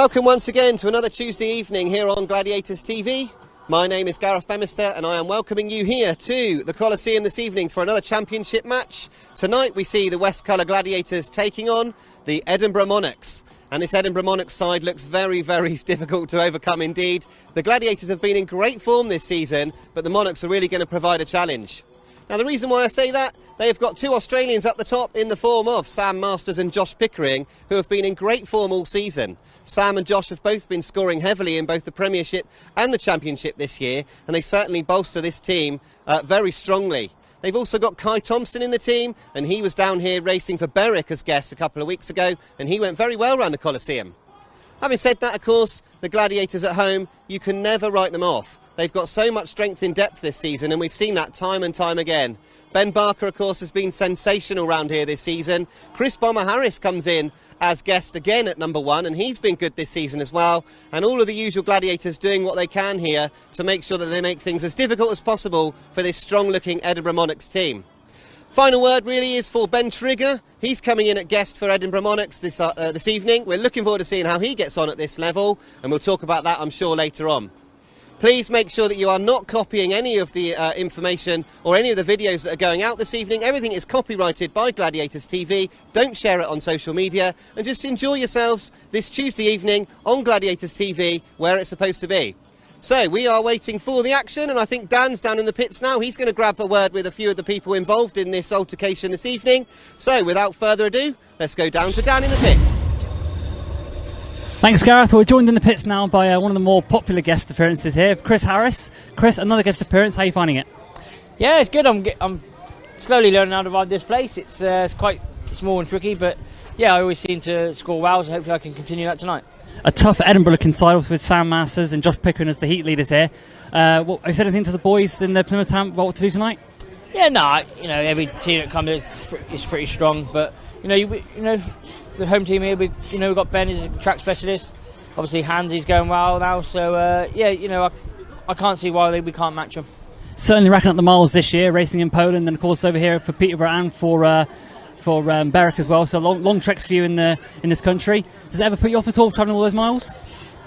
Welcome once again to another Tuesday evening here on Gladiators TV. My name is Gareth Bemister and I am welcoming you here to the Coliseum this evening for another championship match. Tonight we see the West Colour Gladiators taking on the Edinburgh Monarchs. And this Edinburgh Monarchs side looks very, very difficult to overcome indeed. The Gladiators have been in great form this season, but the Monarchs are really going to provide a challenge. Now the reason why I say that, they've got two Australians up the top in the form of Sam Masters and Josh Pickering, who have been in great form all season. Sam and Josh have both been scoring heavily in both the Premiership and the Championship this year, and they certainly bolster this team very strongly. They've also got Kye THOMSON in the team, and he was down here racing for Berwick as guest a couple of weeks ago, and he went very well around the Coliseum. Having said that, of course, the Gladiators at home, you can never write them off. They've got so much strength in depth this season, and we've seen that time and time again. Ben Barker, of course, has been sensational round here this season. Chris Bomber Harris comes in as guest again at number 1, and he's been good this season as well. And all of the usual Gladiators doing what they can here to make sure that they make things as difficult as possible for this strong-looking Edinburgh Monarchs team. Final word really is for Ben Trigger. He's coming in at guest for Edinburgh Monarchs this evening. We're looking forward to seeing how he gets on at this level, and we'll talk about that, I'm sure, later on. Please make sure that you are not copying any of the information or any of the videos that are going out this evening. Everything is copyrighted by Gladiators TV. Don't share it on social media, and just enjoy yourselves this Tuesday evening on Gladiators TV, where it's supposed to be. So we are waiting for the action, and I think Dan's down in the pits now. He's going to grab a word with a few of the people involved in this altercation this evening. So without further ado, let's go down to Dan in the pits. Thanks, Gareth. We're joined in the pits now by one of the more popular guest appearances here, Chris Harris. Chris, another guest appearance. How are you finding it? Yeah, it's good. I'm slowly learning how to ride this place. It's quite small and tricky, but yeah, I always seem to score well, so hopefully I can continue that tonight. A tough Edinburgh-looking side with Sam Masters and Josh Pickering as the heat leaders here. Have you said anything to the boys in the Plymouth Town about what to do tonight? Yeah, no, every team that comes is pretty strong, but the home team here, we've got Ben as a track specialist. Obviously, Hansy's going well now, so I can't see why we can't match them. Certainly racking up the miles this year, racing in Poland, and of course over here for Peterborough and for Berwick as well. So long treks for you in this country. Does it ever put you off at all travelling all those miles?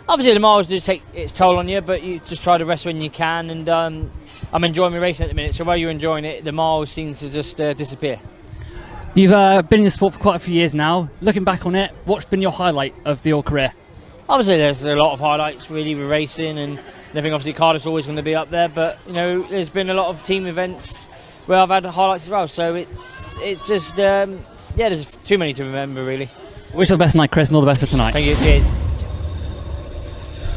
Obviously, the miles do take its toll on you, but you just try to rest when you can. And I'm enjoying my racing at the minute, so while you're enjoying it, the miles seem to just disappear. You've been in the sport for quite a few years now. Looking back on it, what's been your highlight of your career? Obviously, there's a lot of highlights really with racing, and I think obviously Cardiff's always going to be up there. But there's been a lot of team events where I've had highlights as well. So it's just there's too many to remember really. Wish you the best night, Chris, and all the best for tonight. Thank you. Cheers.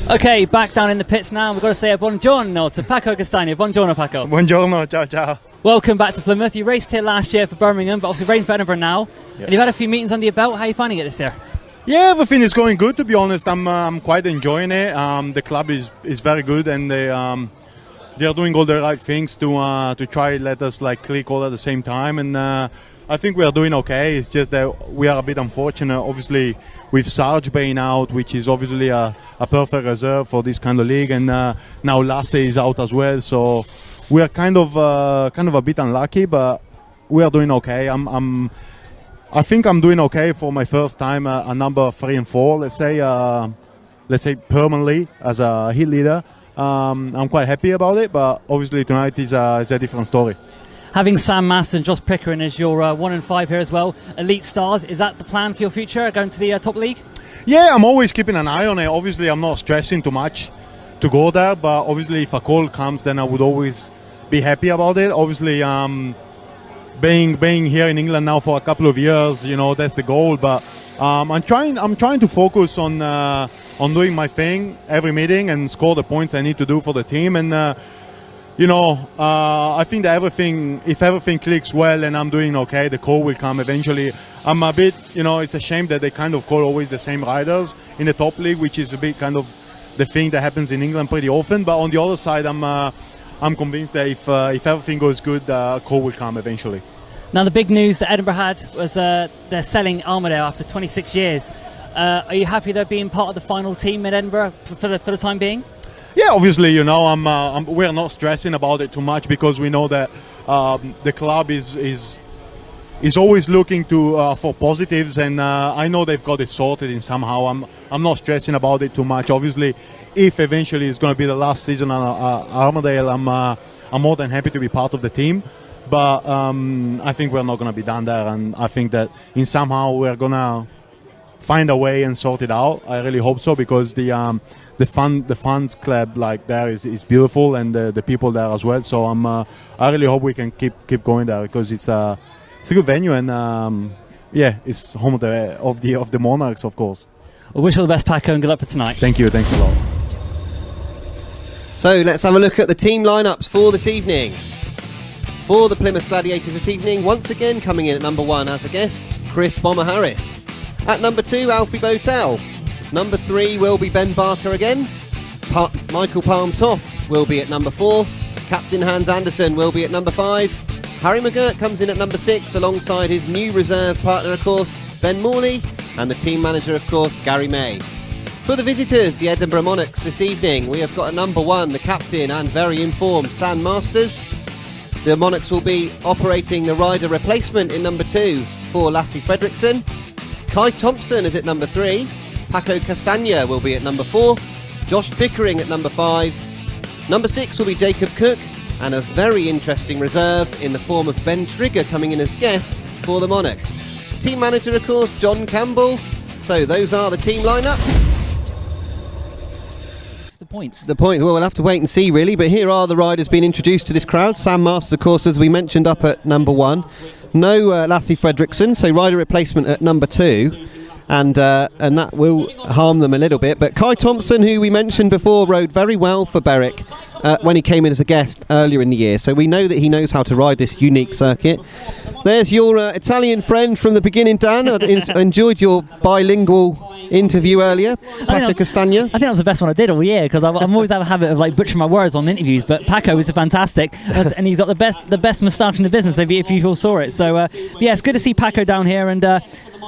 Okay, back down in the pits now. We've got to say a buongiorno to Paco CASTAGNA. Buongiorno, Paco. Buongiorno, ciao, ciao. Welcome back to Plymouth. You raced here last year for Birmingham, but obviously racing for Edinburgh now. Yep. And you've had a few meetings under your belt. How are you finding it this year? Yeah, everything is going good, to be honest. I'm quite enjoying it. The club is very good, and they're doing all the right things to try let us click all at the same time. And I think we are doing okay. It's just that we are a bit unfortunate, obviously, with Sarge being out, which is obviously a perfect reserve for this kind of league, and now Lasse is out as well. So we are kind of a bit unlucky, but we are doing okay. I think I'm doing okay for my first time a number 3 and 4, let's say permanently as a heat leader. I'm quite happy about it, but obviously tonight is a different story. Having Sam Masters and Josh Pickering as your 1 and 5 here as well, elite stars, is that the plan for your future, going to the top league? Yeah, I'm always keeping an eye on it. Obviously, I'm not stressing too much to go there, but obviously if a call comes, then I would always be happy about it. Obviously, being here in England now for a couple of years, that's the goal. But I'm trying to focus on doing my thing every meeting and score the points I need to do for the team. And I think that if everything clicks well and I'm doing okay, the call will come eventually. I'm a bit, it's a shame that they kind of call always the same riders in the top league, which is a bit kind of the thing that happens in England pretty often. But on the other side, I'm convinced that if everything goes good, the call will come eventually. Now, the big news that Edinburgh had was they're selling Armadale after 26 years. Are you happy they're being part of the final team in Edinburgh for the time being? Yeah, obviously, we're not stressing about it too much because we know that the club is is always looking to for positives, and I know they've got it sorted in somehow. I'm not stressing about it too much. Obviously, if eventually it's going to be the last season on Armadale, I'm more than happy to be part of the team. But I think we're not going to be done there, and I think that in somehow we're going to find a way and sort it out. I really hope so, because the fans club like there is beautiful, and the people there as well. So I really hope we can keep going there, because it's a good venue, and it's home of the Monarchs, of course. Well, wish you all the best, Paco, and good luck for tonight. Thank you, thanks a lot. So let's have a look at the team lineups for this evening. For the Plymouth Gladiators this evening, once again coming in at number 1 as a guest, Chris Bomber Harris. At number 2, Alfie BOWTELL. Number 3 will be Ben Barker again. Michael Palm Toft will be at number 4. Captain Hans Andersen will be at number 5. Harry McGURK comes in at number 6 alongside his new reserve partner, of course, Ben Morley, and the team manager, of course, Garry May. For the visitors, the Edinburgh Monarchs this evening, we have got at number 1 the captain and very informed Sam Masters. The Monarchs will be operating the rider replacement in number 2 for Lassie Fredriksson. Kye THOMSON is at number 3. Paco CASTAGNA will be at number 4. Josh Pickering at number 5. Number 6 will be Jacob Cook, and a very interesting reserve in the form of Ben Trigger coming in as guest for the Monarchs. Team manager, of course, John Campbell. So those are the team lineups. Points. Well, we'll have to wait and see, really, but here are the riders being introduced to this crowd. Sam Masters, of course, as we mentioned, up at number 1. No Lassie Fredriksson, so rider replacement at number 2, and that will harm them a little bit. But Kye THOMSON, who we mentioned before, rode very well for Berwick when he came in as a guest earlier in the year, so we know that he knows how to ride this unique circuit. There's your Italian friend from the beginning, Dan. I enjoyed your bilingual interview earlier, Paco CASTAGNA. I think that was the best one I did all year, because I'm always have a habit of butchering my words on interviews, but Paco was fantastic, and he's got the best moustache in the business, if you all saw it. So yeah, it's good to see Paco down here, and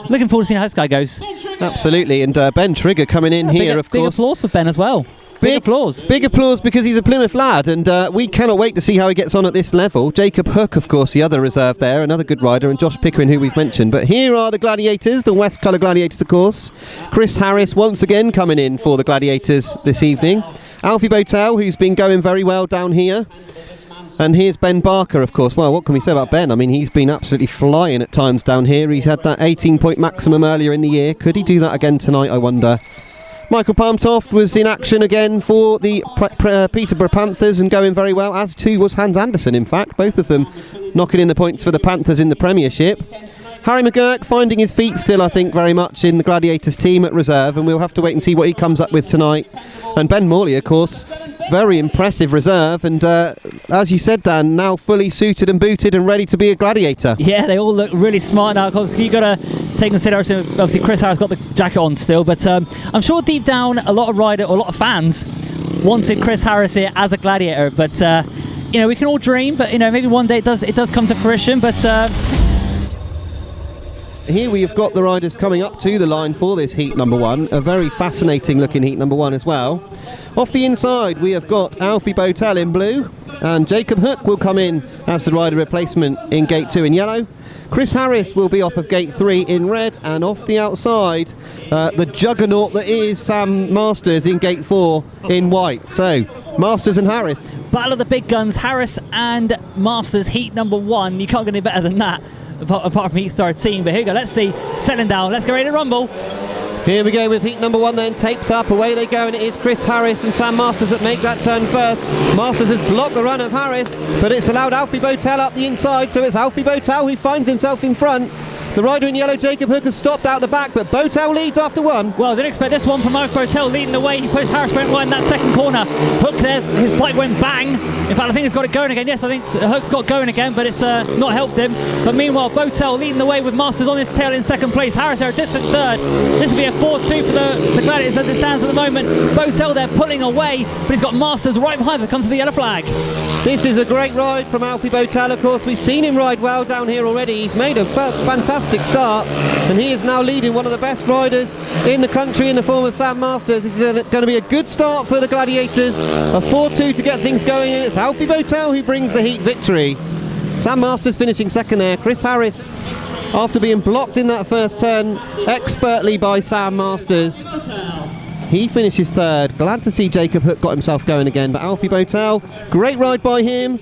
looking forward to seeing how this guy goes. Absolutely, and Ben Trigger coming in here, of course. Big applause for Ben as well. Big applause. Big applause, because he's a Plymouth lad, and we cannot wait to see how he gets on at this level. Jacob Hook, of course, the other reserve there, another good rider, and Josh Pickering, who we've mentioned. But here are the Gladiators, the West Colour Gladiators, of course. Chris Harris once again coming in for the Gladiators this evening. Alfie BOWTELL, who's been going very well down here. And here's Ben Barker, of course. Well, what can we say about Ben? I mean, he's been absolutely flying at times down here. He's had that 18-point maximum earlier in the year. Could he do that again tonight, I wonder? Michael Palm Toft was in action again for the Peterborough Panthers and going very well, as too was Hans Andersen, in fact. Both of them knocking in the points for the Panthers in the Premiership. Harry McGURK finding his feet still, I think, very much in the Gladiators team at reserve, and we'll have to wait and see what he comes up with tonight. And Ben Morley, of course, very impressive reserve, and as you said, Dan, now fully suited and booted and ready to be a Gladiator. Yeah, they all look really smart now. Obviously, you've got to take consideration, obviously Chris Harris got the jacket on still, but I'm sure deep down a lot of fans wanted Chris Harris here as a Gladiator, but we can all dream, but maybe one day it does come to fruition. But here we have got the riders coming up to the line for this heat number 1, a very fascinating looking heat number 1 as well. Off the inside we have got Alfie BOWTELL in blue, and Jacob Hook will come in as the rider replacement in gate 2 in yellow. Chris Harris will be off of gate 3 in red, and off the outside the juggernaut that is Sam Masters in gate 4 in white. So Masters and Harris. Battle of the big guns, Harris and Masters, heat number 1. You can't get any better than that, apart from heat 13. But here we go, let's see, settling down, let's get ready to rumble. Here we go with heat number 1 then, taped up, away they go, and it is Chris Harris and Sam Masters that make that turn first. Masters has blocked the run of Harris, but it's allowed Alfie BOWTELL up the inside, so it's Alfie BOWTELL who finds himself in front. The rider in yellow, Jacob Hook, has stopped out the back, but BOWTELL leads after 1. Well, I didn't expect this one from Alfie BOWTELL leading the way. He pushed Harris went wide in that second corner. Hook there's his bike went bang. In fact, I think he's got it going again. Yes, I think Hook's got going again, but it's not helped him. But meanwhile, BOWTELL leading the way with Masters on his tail in second place. Harris there a distant third. This will be a 4-2 for the Gladiators as it stands at the moment. BOWTELL there pulling away, but he's got Masters right behind as it comes to the yellow flag. This is a great ride from Alfie BOWTELL, of course. We've seen him ride well down here already. He's made a fantastic start, and he is now leading one of the best riders in the country in the form of Sam Masters. This is going to be a good start for the Gladiators. A 4-2 to get things going, and it's Alfie BOWTELL who brings the heat victory. Sam Masters finishing second there. Chris Harris, after being blocked in that first turn expertly by Sam Masters, he finishes third. Glad to see Jacob Hook got himself going again, but Alfie BOWTELL, great ride by him.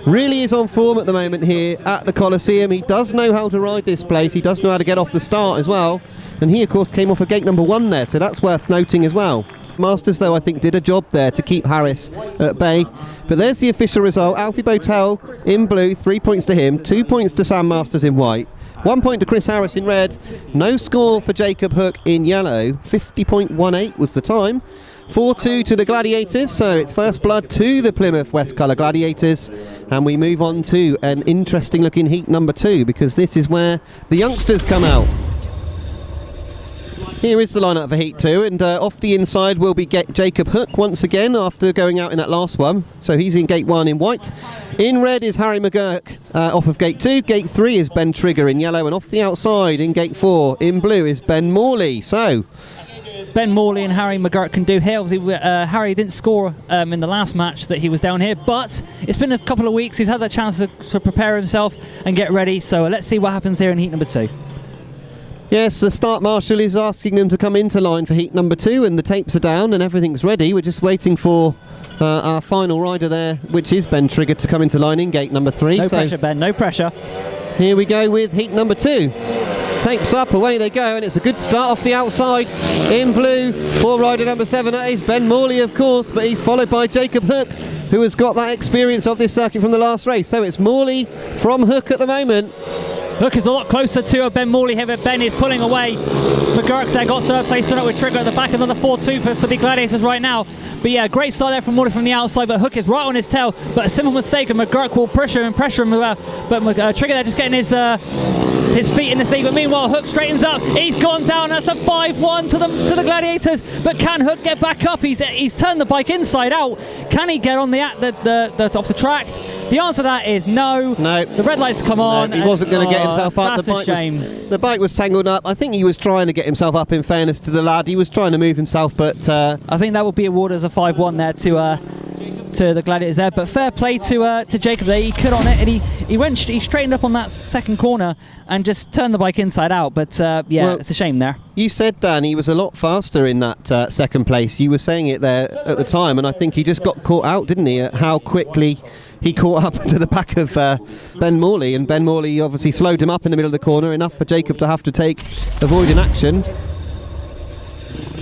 Really is on form at the moment here at the Coliseum. He does know how to ride this place. He does know how to get off the start as well. And he, of course, came off of gate number 1 there, so that's worth noting as well. Masters, though, I think did a job there to keep Harris at bay. But there's the official result. Alfie BOWTELL in blue, 3 points to him, 2 points to Sam Masters in white, 1 point to Chris Harris in red. No score for Jacob Hook in yellow. 50.18 was the time. 4-2 to the Gladiators, so it's first blood to the Plymouth West Colour Gladiators, and we move on to an interesting looking heat number 2, because this is where the youngsters come out. Here is the lineup for Heat 2, and off the inside will be Jacob Hook once again after going out in that last one. So he's in gate 1 in white. In red is Harry McGURK off of gate 2. Gate 3 is Ben Trigger in yellow, and off the outside in gate 4 in blue is Ben Morley. So Ben Morley and Harry McGURK can do here. Obviously, Harry didn't score in the last match that he was down here, but it's been a couple of weeks. He's had the chance to prepare himself and get ready. So let's see what happens here in heat number 2. Yes, the start marshal is asking them to come into line for heat number 2, and the tapes are down and everything's ready. We're just waiting for our final rider there, which is Ben Trigger, to come into line in gate number 3. No pressure, Ben, no pressure. Here we go with heat number 2. Tapes up, away they go, and it's a good start off the outside. In blue, for rider number 7, that is Ben Morley, of course, but he's followed by Jacob Hook, who has got that experience of this circuit from the last race. So it's Morley from Hook at the moment. Hook is a lot closer to Ben Morley here, but Ben is pulling away. McGURK there got third place, so with Trigger at the back, another 4-2 for the Gladiators right now. But yeah, great start there from Morley from the outside, but Hook is right on his tail, but a simple mistake, and McGURK will pressure him, but Trigger there just getting his feet in the lead. But meanwhile, Hook straightens up. He's gone down. That's a 5-1 to the Gladiators. But can Hook get back up? He's turned the bike inside out. Can he get on the off the track? The answer to that is no. No. The red lights come on. No, he wasn't going to get himself up. That's a shame. The bike was tangled up. I think he was trying to get himself up, in fairness to the lad. He was trying to move himself, but I think that will be awarded as a 5-1 there to the Gladiators there. But fair play to Jacob there. He cut on it, and he straightened up on that second corner and just turned the bike inside out. But yeah, well, it's a shame there. You said, Dan, he was a lot faster in that second place. You were saying it there at the time, and I think he just got caught out, didn't he, at how quickly he caught up to the back of Ben Morley, and Ben Morley obviously slowed him up in the middle of the corner, enough for Jacob to have to avoid an action.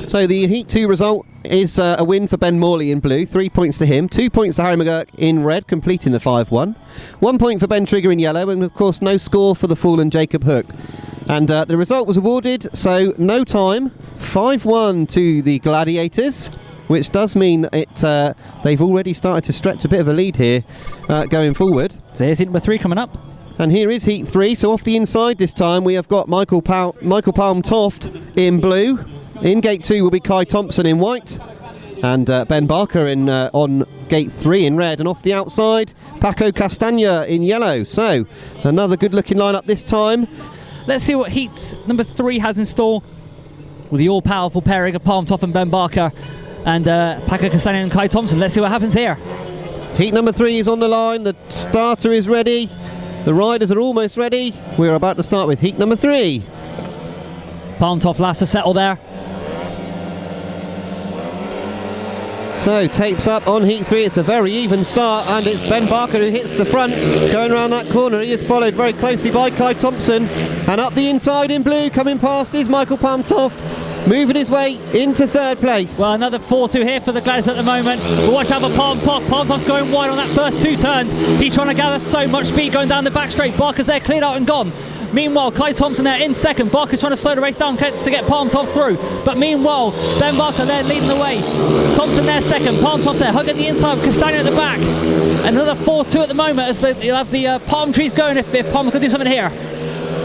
So the Heat 2 result is a win for Ben Morley in blue, 3 points to him, 2 points to Harry McGURK in red, completing the 5-1. 1 point for Ben Trigger in yellow, and of course no score for the fallen Jacob Hook. And the result was awarded, so no time, 5-1 to the Gladiators, which does mean that they've already started to stretch a bit of a lead here going forward. So here's heat number 3 coming up. And here is heat 3, so off the inside this time we have got Michael Palm Toft in blue. In gate 2 will be Kye THOMSON in white, and Ben Barker on gate 3 in red, and off the outside Paco CASTAGNA in yellow. So another good looking lineup this time. Let's see what heat number 3 has in store with the all-powerful pairing of Palm Toft and Ben Barker and Paco CASTAGNA and Kye THOMSON. Let's see what happens here. Heat number 3 is on the line, the starter is ready, the riders are almost ready. We're about to start with heat number 3. Palm Toft last to settle there. So tapes up on heat 3, it's a very even start, and it's Ben Barker who hits the front going around that corner. He is followed very closely by Kye THOMSON, and up the inside in blue coming past is Michael Palm Toft, moving his way into third place. Well, another 4-2 here for the Gladiators at the moment. But watch out for Palm Toft. Palm Toft's going wide on that first 2 turns. He's trying to gather so much speed going down the back straight. Barker's there, cleared out and gone. Meanwhile, Kye THOMSON there in second. Barker's trying to slow the race down to get Palm Toft through. But meanwhile, Ben Barker there leading the way. THOMSON there second. Palm Toft there, hugging the inside with CASTAGNA at the back. Another 4-2 at the moment as you'll have the palm trees going if Palmer could do something here.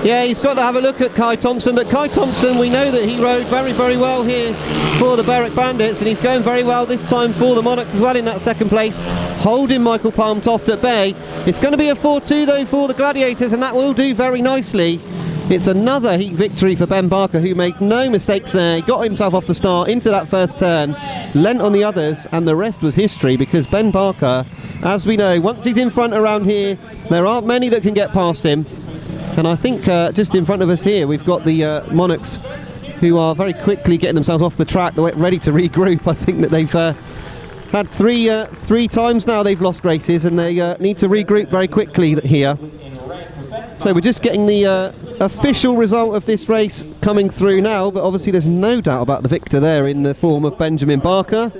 Yeah, he's got to have a look at Kye THOMSON, but Kye THOMSON, we know that he rode very, very well here for the Berwick Bandits, and he's going very well this time for the Monarchs as well in that second place, holding Michael Palm Toft at bay. It's going to be a 4-2 though for the Gladiators, and that will do very nicely. It's another heat victory for Ben Barker, who made no mistakes there. He got himself off the start into that first turn, lent on the others, and the rest was history, because Ben Barker as we know, once he's in front around here, there aren't many that can get past him. And I think just in front of us here, we've got the Monarchs, who are very quickly getting themselves off the track. They're ready to regroup. I think that they've had three times now they've lost races, and they need to regroup very quickly here. So we're just getting the official result of this race coming through now, but obviously there's no doubt about the victor there in the form of Benjamin Barker.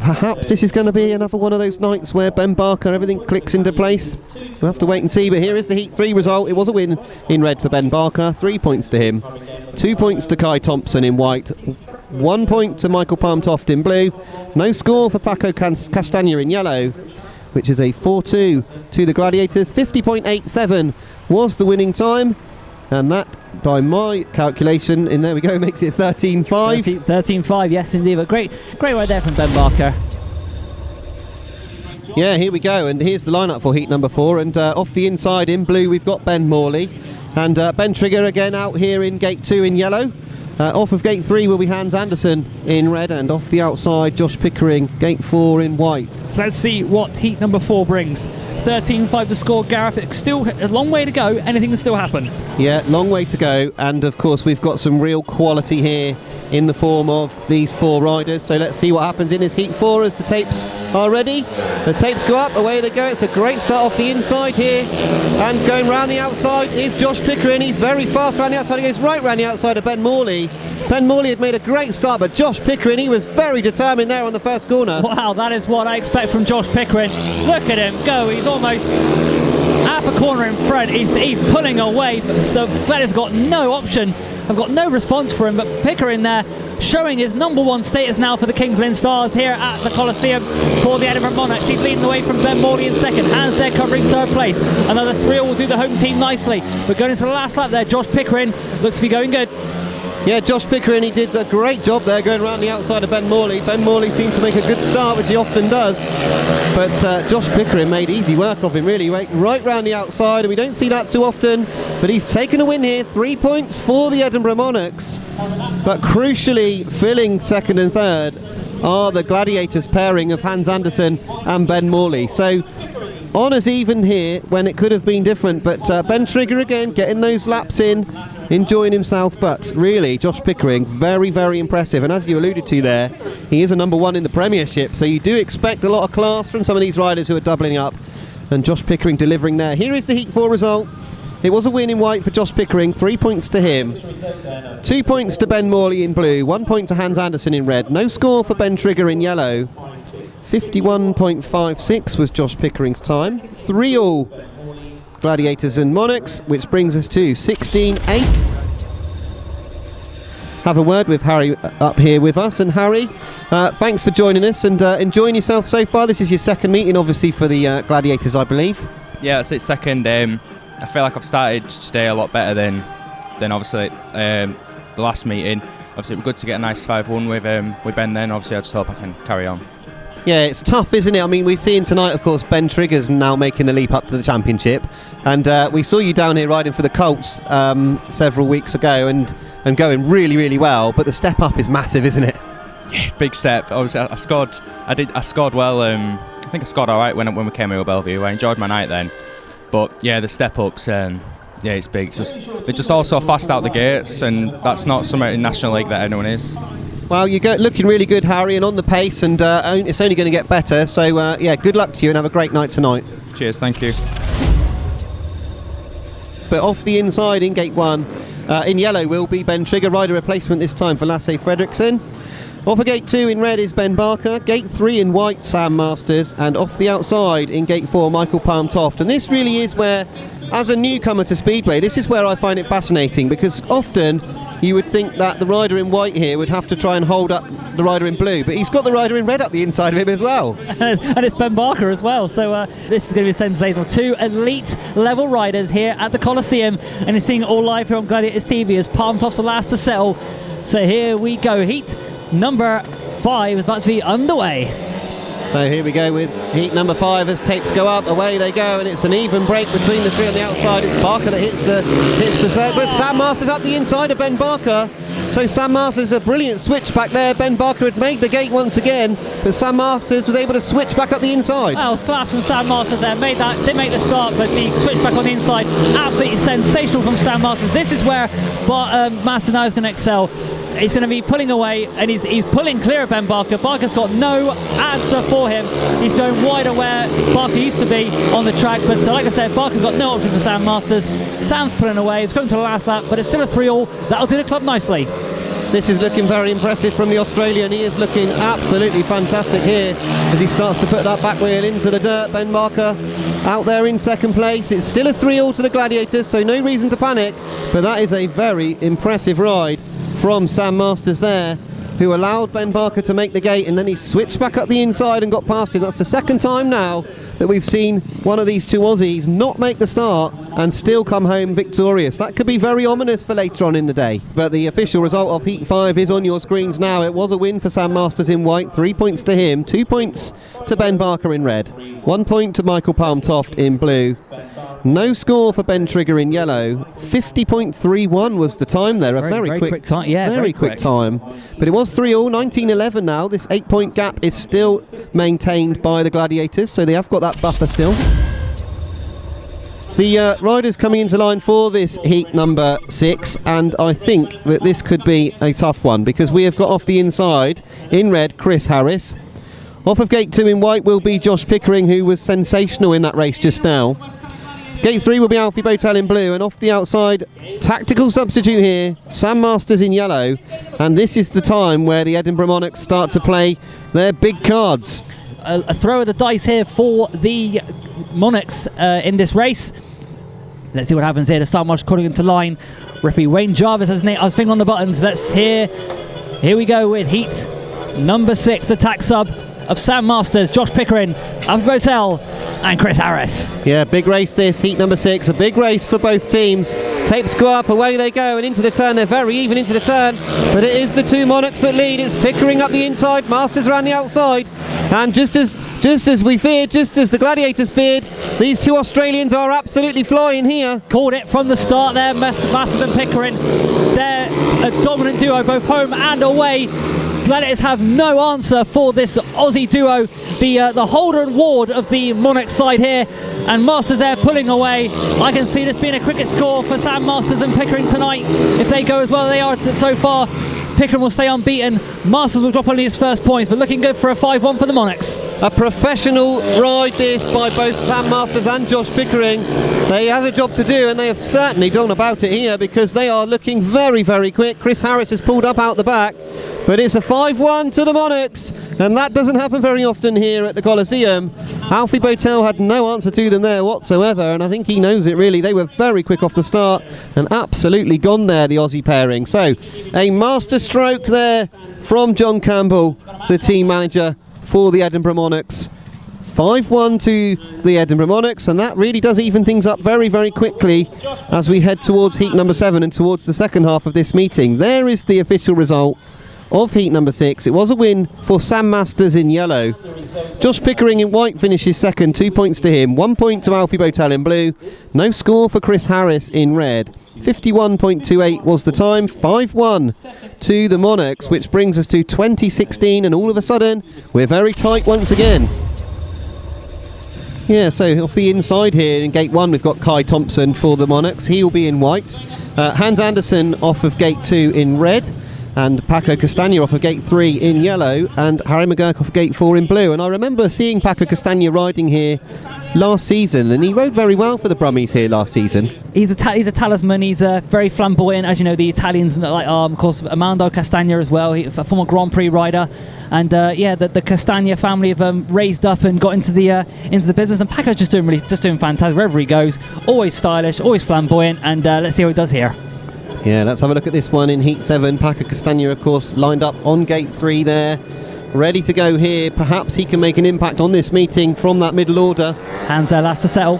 Perhaps this is going to be another one of those nights where Ben Barker, everything clicks into place. We'll have to wait and see, but here is the Heat 3 result. It was a win in red for Ben Barker, 3 points to him, 2 points to Kye THOMSON in white, 1 point to Michael Palm Toft in blue, no score for Paco CASTAGNA in yellow, which is a 4-2 to the Gladiators. 50.87 was the winning time, and that, by my calculation, and there we go, makes it 13.5. 13.5, yes indeed, but great ride there from Ben Barker. Yeah, here we go, and here's the lineup for heat number 4, and off the inside in blue we've got Ben Morley, and Ben Trigger again out here in gate 2 in yellow. Off of gate 3 will be Hans Andersen in red, and off the outside Josh Pickering, gate 4 in white. So let's see what heat number 4 brings. 13.5 to score, Gareth. It's still a long way to go. Anything can still happen. Yeah, long way to go, and of course we've got some real quality here in the form of these 4 riders. So let's see what happens in this heat 4 as the tapes are ready. The tapes go up, away they go. It's a great start off the inside here, and going round the outside is Josh Pickering. He's very fast round the outside. He goes right round the outside of Ben Morley. Ben Morley had made a great start, but Josh Pickering, he was very determined there on the first corner. Wow, that is what I expect from Josh Pickering. Look at him go. He's almost half a corner in front. He's pulling away. So Gladiators got no option. I've got no response for him, but Pickering there showing his #1 status now for the Kings Lynn Stars here at the Coliseum for the Edinburgh Monarchs. He's leading the way from Ben Morley in second. Hans there covering third place. Another 3 will do the home team nicely. But going into the last lap there, Josh Pickering looks to be going good. Yeah, Josh Pickering, he did a great job there going around the outside of Ben Morley. Ben Morley seemed to make a good start, which he often does. But Josh Pickering made easy work of him, really. He went right round the outside, and we don't see that too often. But he's taken a win here. 3 points for the Edinburgh Monarchs. But crucially, filling second and third are the Gladiators pairing of Hans Andersen and Ben Morley. So honours even here when it could have been different. But Ben Trigger again getting those laps in, enjoying himself. But really, Josh Pickering, very, very impressive. And as you alluded to there, he is a #1 in the Premiership. So you do expect a lot of class from some of these riders who are doubling up. And Josh Pickering delivering there. Here is the Heat 4 result. It was a win in white for Josh Pickering, 3 points to him. 2 points to Ben Morley in blue, 1 point to Hans Andersen in red. No score for Ben Trigger in yellow. 51.56 was Josh Pickering's time. 3-all Gladiators and Monarchs, which brings us to 16.8. Have a word with Harry up here with us. And Harry, thanks for joining us and enjoying yourself so far. This is your second meeting, obviously, for the Gladiators, I believe. Yeah, it's second. I feel like I've started today a lot better than obviously the last meeting. Obviously, it was good to get a nice 5-1 with Ben then. Obviously, I just hope I can carry on. Yeah, it's tough, isn't it? I mean, we've seen tonight, of course, Ben Trigger's now making the leap up to the championship. And we saw you down here riding for the Colts several weeks ago and going really, really well. But the step up is massive, isn't it? Yeah, it's a big step. Obviously, I scored well. I think I scored all right when we came here with Bellevue. I enjoyed my night then. But yeah, the step ups, yeah, it's big. They're just all so fast out the gates, and that's not something in National League that anyone is. Well, you're looking really good, Harry, and on the pace, and it's only going to get better. So yeah, good luck to you, and have a great night tonight. Cheers, thank you. But off the inside in gate 1, in yellow will be Ben Trigger, rider replacement this time for Lasse Fredriksson. Off of gate 2 in red is Ben Barker, gate 3 in white Sam Masters, and off the outside in gate 4 Michael Palm Toft. And this really is where, as a newcomer to Speedway, this is where I find it fascinating, because often you would think that the rider in white here would have to try and hold up the rider in blue, but he's got the rider in red up the inside of him as well. And it's Ben Barker as well, so this is going to be sensational. 2 elite level riders here at the Coliseum, and you're seeing it all live here on Gladiators TV as Palm Toft's the last to settle. So here we go, heat number 5 is about to be underway. So here we go with heat number 5 as tapes go up, away they go, and it's an even break between the three on the outside. It's Barker that hits the circle, but Sam Masters up the inside of Ben Barker. So Sam Masters, a brilliant switch back there. Ben Barker had made the gate once again, but Sam Masters was able to switch back up the inside. Well, it was class from Sam Masters there. Didn't make the start, but he switched back on the inside. Absolutely sensational from Sam Masters. This is where Masters now is going to excel. He's going to be pulling away, and he's pulling clear of Ben Barker. Barker's got no answer for him. He's going wider where Barker used to be on the track, but like I said, Barker's got no option for Sam Masters. Sam's pulling away. He's coming to the last lap, but it's still a 3-all. That'll do the club nicely. This is looking very impressive from the Australian. He is looking absolutely fantastic here as he starts to put that back wheel into the dirt. Ben Barker out there in second place. It's still a 3-all to the Gladiators, so no reason to panic, but that is a very impressive ride from Sam Masters there, who allowed Ben Barker to make the gate, and then he switched back up the inside and got past him. That's the second time now that we've seen one of these two Aussies not make the start and still come home victorious. That could be very ominous for later on in the day. But the official result of Heat 5 is on your screens now. It was a win for Sam Masters in white, 3 points to him, 2 points to Ben Barker in red, 1 point to Michael Palm Toft in blue. No score for Ben Trigger in yellow. 50.31 was the time there. A very quick time. Yeah, very quick time. But it was 3-all, 19-11 now. This 8-point gap is still maintained by the Gladiators, so they have got that buffer still. The riders coming into line for this heat number 6, and I think that this could be a tough one, because we have got off the inside in red Chris Harris. Off of gate 2 in white will be Josh Pickering, who was sensational in that race just now. Gate 3 will be Alfie BOWTELL in blue, and off the outside, tactical substitute here, Sam Masters in yellow, and this is the time where the Edinburgh Monarchs start to play their big cards. A throw of the dice here for the Monarchs in this race. Let's see what happens here. The start march calling into line. Referee Wayne Jarvis has his finger on the buttons. Let's hear. Here we go with heat number 6, attack sub of Sam Masters, Josh Pickering, Alfie BOWTELL, and Chris Harris. Yeah, big race this, heat number 6, a big race for both teams. Tapes go up, away they go, and into the turn. They're very even into the turn, but it is the two Monarchs that lead. It's Pickering up the inside, Masters around the outside, and just as we feared, just as the Gladiators feared, these two Australians are absolutely flying here. Called it from the start there, Masters and Pickering. They're a dominant duo, both home and away. Gladiators have no answer for this Aussie duo, the Holder and Ward of the Monarch side here, and Masters there pulling away. I can see this being a cricket score for Sam Masters and Pickering tonight. If they go as well as they are so far, Pickering will stay unbeaten. Masters will drop only his first points, but looking good for a 5-1 for the Monarchs. A professional ride this by both Sam Masters and Josh Pickering. They had a job to do, and they have certainly done about it here, because they are looking very, very quick. Chris Harris has pulled up out the back, but it's a 5-1 to the Monarchs, and that doesn't happen very often here at the Coliseum. Alfie BOWTELL had no answer to them there whatsoever, and I think he knows it really. They were very quick off the start and absolutely gone there, the Aussie pairing. So a master stroke there from John Campbell, the team manager for the Edinburgh Monarchs. 5-1 to the Edinburgh Monarchs, and that really does even things up very, very quickly as we head towards heat number 7 and towards the second half of this meeting. There is the official result of heat number 6. It was a win for Sam Masters in yellow. Josh Pickering in white finishes second, 2 points to him, 1 point to Alfie BOWTELL in blue. No score for Chris Harris in red. 51.28 was the time, 5-1 to the Monarchs, which brings us to 2016, and all of a sudden we're very tight once again. Yeah, so off the inside here in gate 1 we've got Kye THOMSON for the Monarchs. He will be in white. Hans Andersen off of gate 2 in red, and Paco CASTAGNA off of gate 3 in yellow, and Harry McGURK off of gate 4 in blue. And I remember seeing Paco CASTAGNA riding here last season, and he rode very well for the Brummies here last season. He's a talisman. He's very flamboyant, as you know. The Italians, like of course, Armando Castagna as well. He's a former Grand Prix rider. And the Castagna family have raised up and got into the business. And Paco's just doing fantastic wherever he goes. Always stylish, always flamboyant. And let's see how he does here. Yeah, let's have a look at this one in heat 7. Paco CASTAGNA, of course, lined up on gate 3 there, ready to go here. Perhaps he can make an impact on this meeting from that middle order. Hands there last to settle.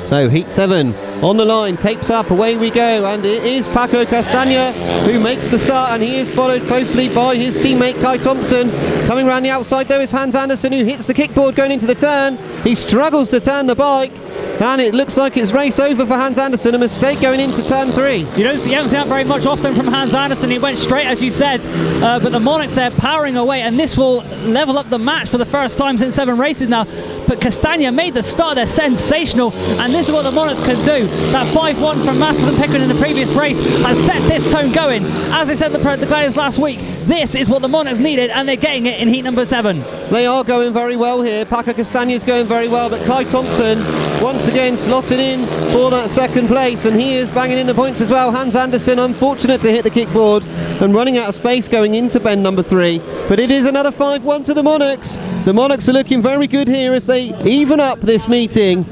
So heat 7, on the line, tapes up, away we go, and it is Paco CASTAGNA who makes the start, and he is followed closely by his teammate Kye THOMSON. Coming around the outside though is Hans Andersen, who hits the kickboard going into the turn. He struggles to turn the bike, and it looks like it's race over for Hans Andersen. A mistake going into turn 3. You haven't seen that very much often from Hans Andersen. He went straight, as you said, but the Monarchs there powering away, and this will level up the match for the first time since 7 races now. But Castagna made the start there sensational, and this is what the Monarchs can do. That 5-1 from Masters and Pickering in the previous race has set this tone going. As I said the Gladiators last week, this is what the Monarchs needed, and they're getting it in heat number 7. They are going very well here. Paco CASTAGNA is going very well, but Kye THOMSON once again slotted in for that second place, and he is banging in the points as well. Hans Andersen unfortunate to hit the kickboard and running out of space going into bend number 3, but it is another 5-1 to the Monarchs. The Monarchs are looking very good here as they even up this meeting.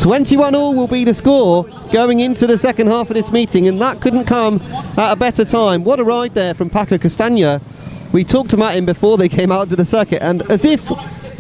21 all will be the score going into the second half of this meeting, and that couldn't come at a better time. What a ride there from Paco CASTAGNA. We talked about him before they came out to the circuit, and as if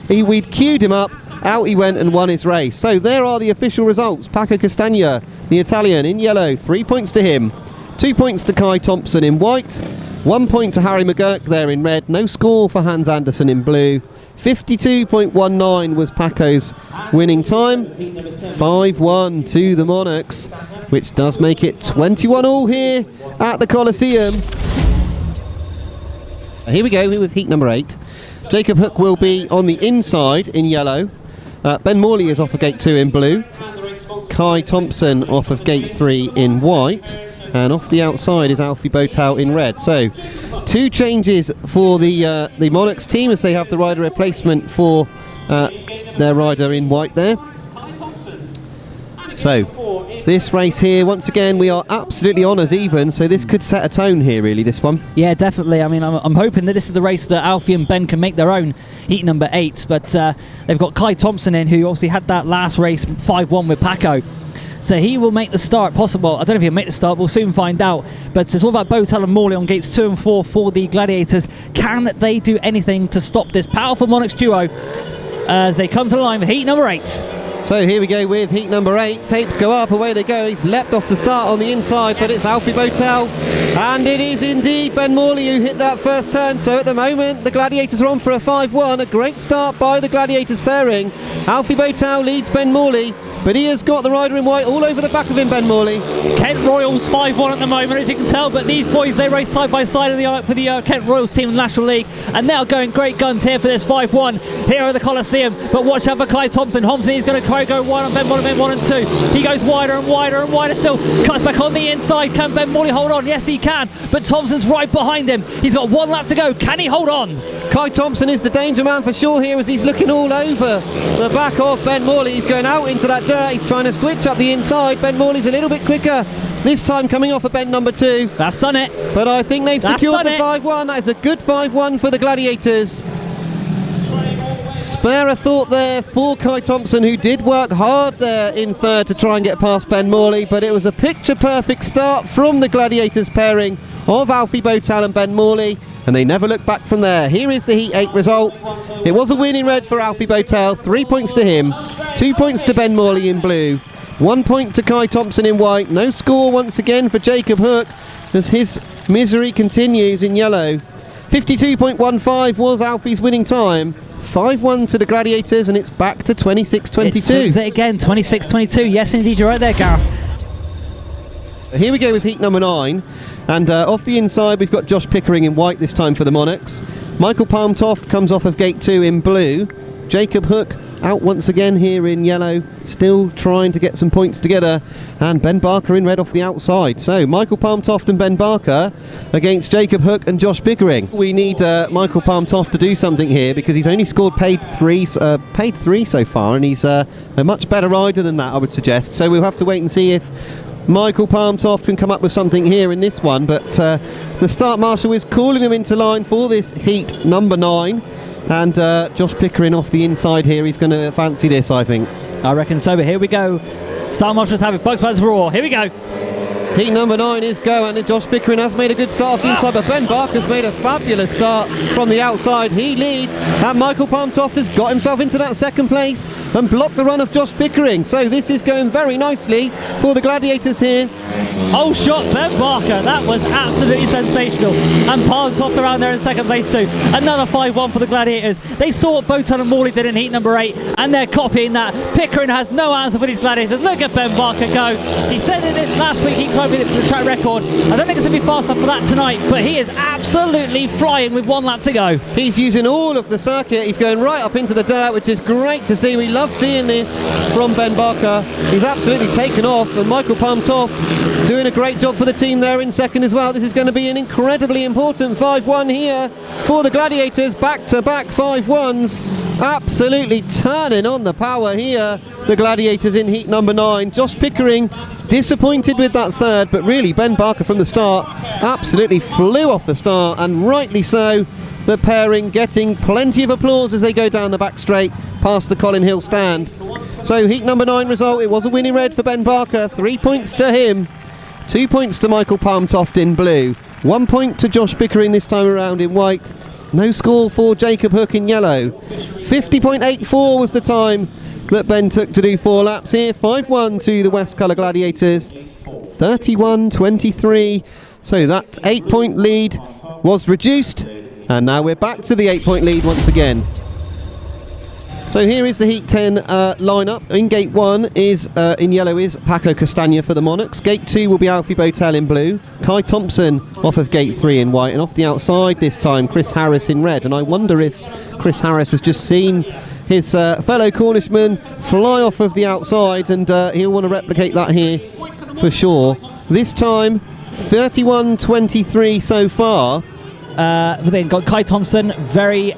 we'd queued him up, out he went and won his race. So there are the official results. Paco CASTAGNA, the Italian, in yellow, 3 points to him, 2 points to Kye THOMSON in white, 1 point to Harry McGURK there in red, no score for Hans Andersen in blue. 52.19 was Paco's winning time. 5-1 to the Monarchs, which does make it 21 all here at the Coliseum. Here we go with heat number 8. Jacob Hook will be on the inside in yellow. Ben Morley is off of gate 2 in blue. Kye THOMSON off of gate 3 in white. And off the outside is Alfie BOWTELL in red. So 2 changes for the Monarchs team as they have the rider replacement for their rider in white there. So this race here, once again, we are absolutely on as even, so this could set a tone here, really, this one. Yeah, definitely. I mean, I'm hoping that this is the race that Alfie and Ben can make their own heat number 8, but they've got Kye THOMSON in, who obviously had that last race 5-1 with Paco. So he will make the start possible. I don't know if he'll make the start, we'll soon find out. But it's all about BOWTELL and Morley on gates 2 and 4 for the Gladiators. Can they do anything to stop this powerful Monarchs duo as they come to the line for heat number 8? So here we go with heat number 8. Tapes go up, away they go. He's leapt off the start on the inside, but it's Alfie BOWTELL. And it is indeed Ben Morley who hit that first turn. So at the moment, the Gladiators are on for a 5-1. A great start by the Gladiators pairing. Alfie BOWTELL leads Ben Morley, but he has got the rider in white all over the back of him, Ben Morley. Kent Royals 5-1 at the moment, as you can tell, but these boys, they race side by side for the Kent Royals team in the National League, and they are going great guns here for this 5-1 here at the Coliseum. But watch out for Kye THOMSON. He's going to go wide on Ben Morley, Ben 1 and 2. He goes wider and wider and wider still, cuts back on the inside. Can Ben Morley hold on? Yes, he can, but Thompson's right behind him. He's got 1 lap to go. Can he hold on? Kye THOMSON is the danger man for sure here as he's looking all over the back of Ben Morley. He's going out into that dirt. He's trying to switch up the inside. Ben Morley's a little bit quicker this time coming off of bend number 2. That's done it. But I think they've secured the 5-1. That is a good 5-1 for the Gladiators. Spare a thought there for Kye THOMSON, who did work hard there in third to try and get past Ben Morley, but it was a picture-perfect start from the Gladiators pairing of Alfie BOWTELL and Ben Morley, and they never looked back from there. Here is the Heat 8 result. It was a win in red for Alfie BOWTELL, 3 points to him, 2 points to Ben Morley in blue, 1 point to Kye THOMSON in white. No score once again for Jacob Hook as his misery continues in yellow. 52.15 was Alfie's winning time. 5-1 to the Gladiators, and it's back to 26-22. It's again, 26-22. Yes, indeed, you're right there, Gareth. Here we go with heat number 9, and off the inside we've got Josh Pickering in white this time for the Monarchs. Michael Toft comes off of gate 2 in blue. Jacob Hook out once again here in yellow, still trying to get some points together, and Ben Barker in red off the outside. So Michael Toft and Ben Barker against Jacob Hook and Josh Pickering. We need Michael Toft to do something here because he's only scored paid three so far, and he's a much better rider than that, I would suggest. So we'll have to wait and see if Michael Toft can come up with something here in this one, but the start marshal is calling him into line for this heat number 9. And Josh Pickering off the inside here. He's going to fancy this, I think. I reckon so, but here we go. Star Marshals have it. Bugs Buds Roar. Here we go. Heat number 9 is go, and Josh Pickering has made a good start off the inside, but Ben Barker's made a fabulous start from the outside. He leads, and Michael Toft has got himself into that second place and blocked the run of Josh Pickering. So this is going very nicely for the Gladiators here. Oh, shot Ben Barker, that was absolutely sensational. And Toft around there in second place too. Another 5-1 for the Gladiators. They saw what BOWTELL and Morley did in heat number 8, and they're copying that. Pickering has no answer for these Gladiators. Look at Ben Barker go. He said it last week, he tried with the track record. I don't think it's going to be fast enough for that tonight, but he is absolutely flying with 1 lap to go. He's using all of the circuit. He's going right up into the dirt, which is great to see. We love seeing this from Ben Barker. He's absolutely taken off, and Michael Toft doing a great job for the team there in second as well. This is going to be an incredibly important 5-1 here for the Gladiators. Back-to-back 5-1s. Absolutely turning on the power here, the Gladiators in heat number 9. Josh Pickering disappointed with that third, but really Ben Barker from the start absolutely flew off the start, and rightly so. The pairing getting plenty of applause as they go down the back straight past the Colin Hill stand. So heat number 9 result, it was a winning red for Ben Barker. 3 points to him, 2 points to Michael Toft in blue, 1 point to Josh Pickering this time around in white. No score for Jacob Hook in yellow. 50.84 was the time that Ben took to do 4 laps here. 5-1 to the West Colour Gladiators. 31-23. So that 8-point lead was reduced, and now we're back to the 8-point lead once again. So here is the Heat 10 lineup. In Gate 1 is in yellow is Paco CASTAGNA for the Monarchs. Gate 2 will be Alfie BOWTELL in blue. Kye THOMSON off of Gate 3 in white. And off the outside this time, Chris Harris in red. And I wonder if Chris Harris has just seen his fellow Cornishman fly off of the outside, and he'll want to replicate that here for sure. This time, 31-23 so far. Then got Kye THOMSON very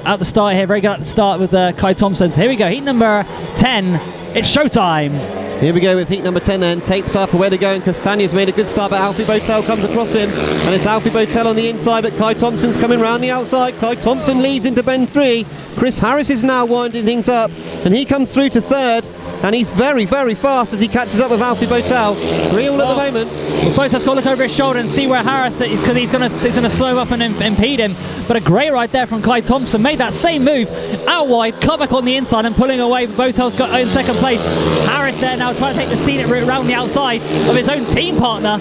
at the start here, very good at the start with Kye THOMSON. So here we go, heat number 10, it's showtime. Here we go with heat number 10 then, tapes up where they're going. Castagna's made a good start, but Alfie BOWTELL comes across him, and it's Alfie BOWTELL on the inside, but Kye THOMSON's coming round the outside. Kye THOMSON leads into bend 3. Chris Harris is now winding things up, and he comes through to third, and he's very, very fast as he catches up with Alfie BOWTELL. 3 all at the moment. Well, BOWTELL's got to look over his shoulder and see where Harris is, because he's going to slow up and impede him. But a great ride there from Kye THOMSON. Made that same move out wide, cut back on the inside and pulling away. BOWTELL's got in second place. Harris there now trying to take the scenic route around the outside of his own team partner.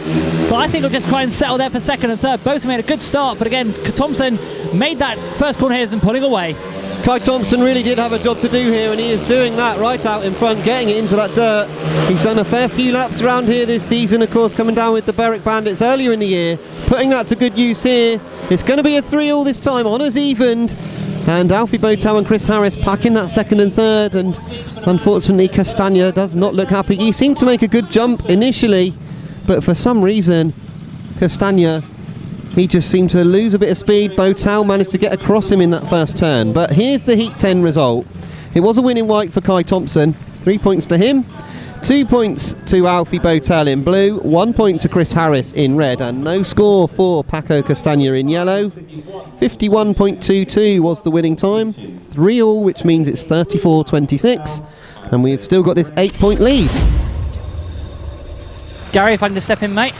But I think he'll just try and settle there for second and third. BOWTELL made a good start, but again, THOMSON made that first corner here and pulling away. Kye THOMSON really did have a job to do here, and he is doing that right out in front, getting it into that dirt. He's done a fair few laps around here this season, of course, coming down with the Berwick Bandits earlier in the year, putting that to good use here. It's going to be a 3-all this time, honours evened, and Alfie BOWTELL and Chris Harris packing that second and third, and unfortunately Castagna does not look happy. He seemed to make a good jump initially, but for some reason Castagna, he just seemed to lose a bit of speed. BOWTELL managed to get across him in that first turn. But here's the Heat 10 result. It was a win in white for Kye THOMSON. 3 points to him. 2 points to Alfie BOWTELL in blue. 1 point to Chris Harris in red. And no score for Paco CASTAGNA in yellow. 51.22 was the winning time. 3-all, which means it's 34-26. And we've still got this 8-point lead. Gary, if I can just step in, mate.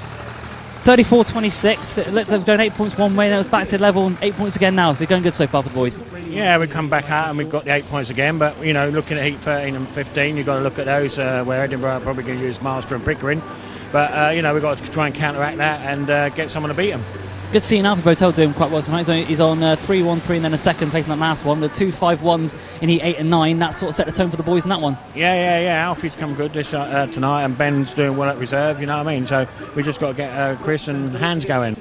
34-26. It looked like it was going 8 points one way, and it was back to level, and 8 points again now. So going good so far for the boys. Yeah, we come back out and we've got the 8 points again. But you know, looking at heat 13 and 15, you've got to look at those where Edinburgh are probably going to use Master and Pickering. But you know, we've got to try and counteract that and get someone to beat them. Good seeing Alfie BOWTELL doing quite well tonight. He's on 3-1-3 and then a second place in that last one. The 2 5-1s in heat 8 and 9. That sort of set the tone for the boys in that one. Yeah. Alfie's come good this tonight, and Ben's doing well at reserve. You know what I mean? So we just got to get Chris and Hans going.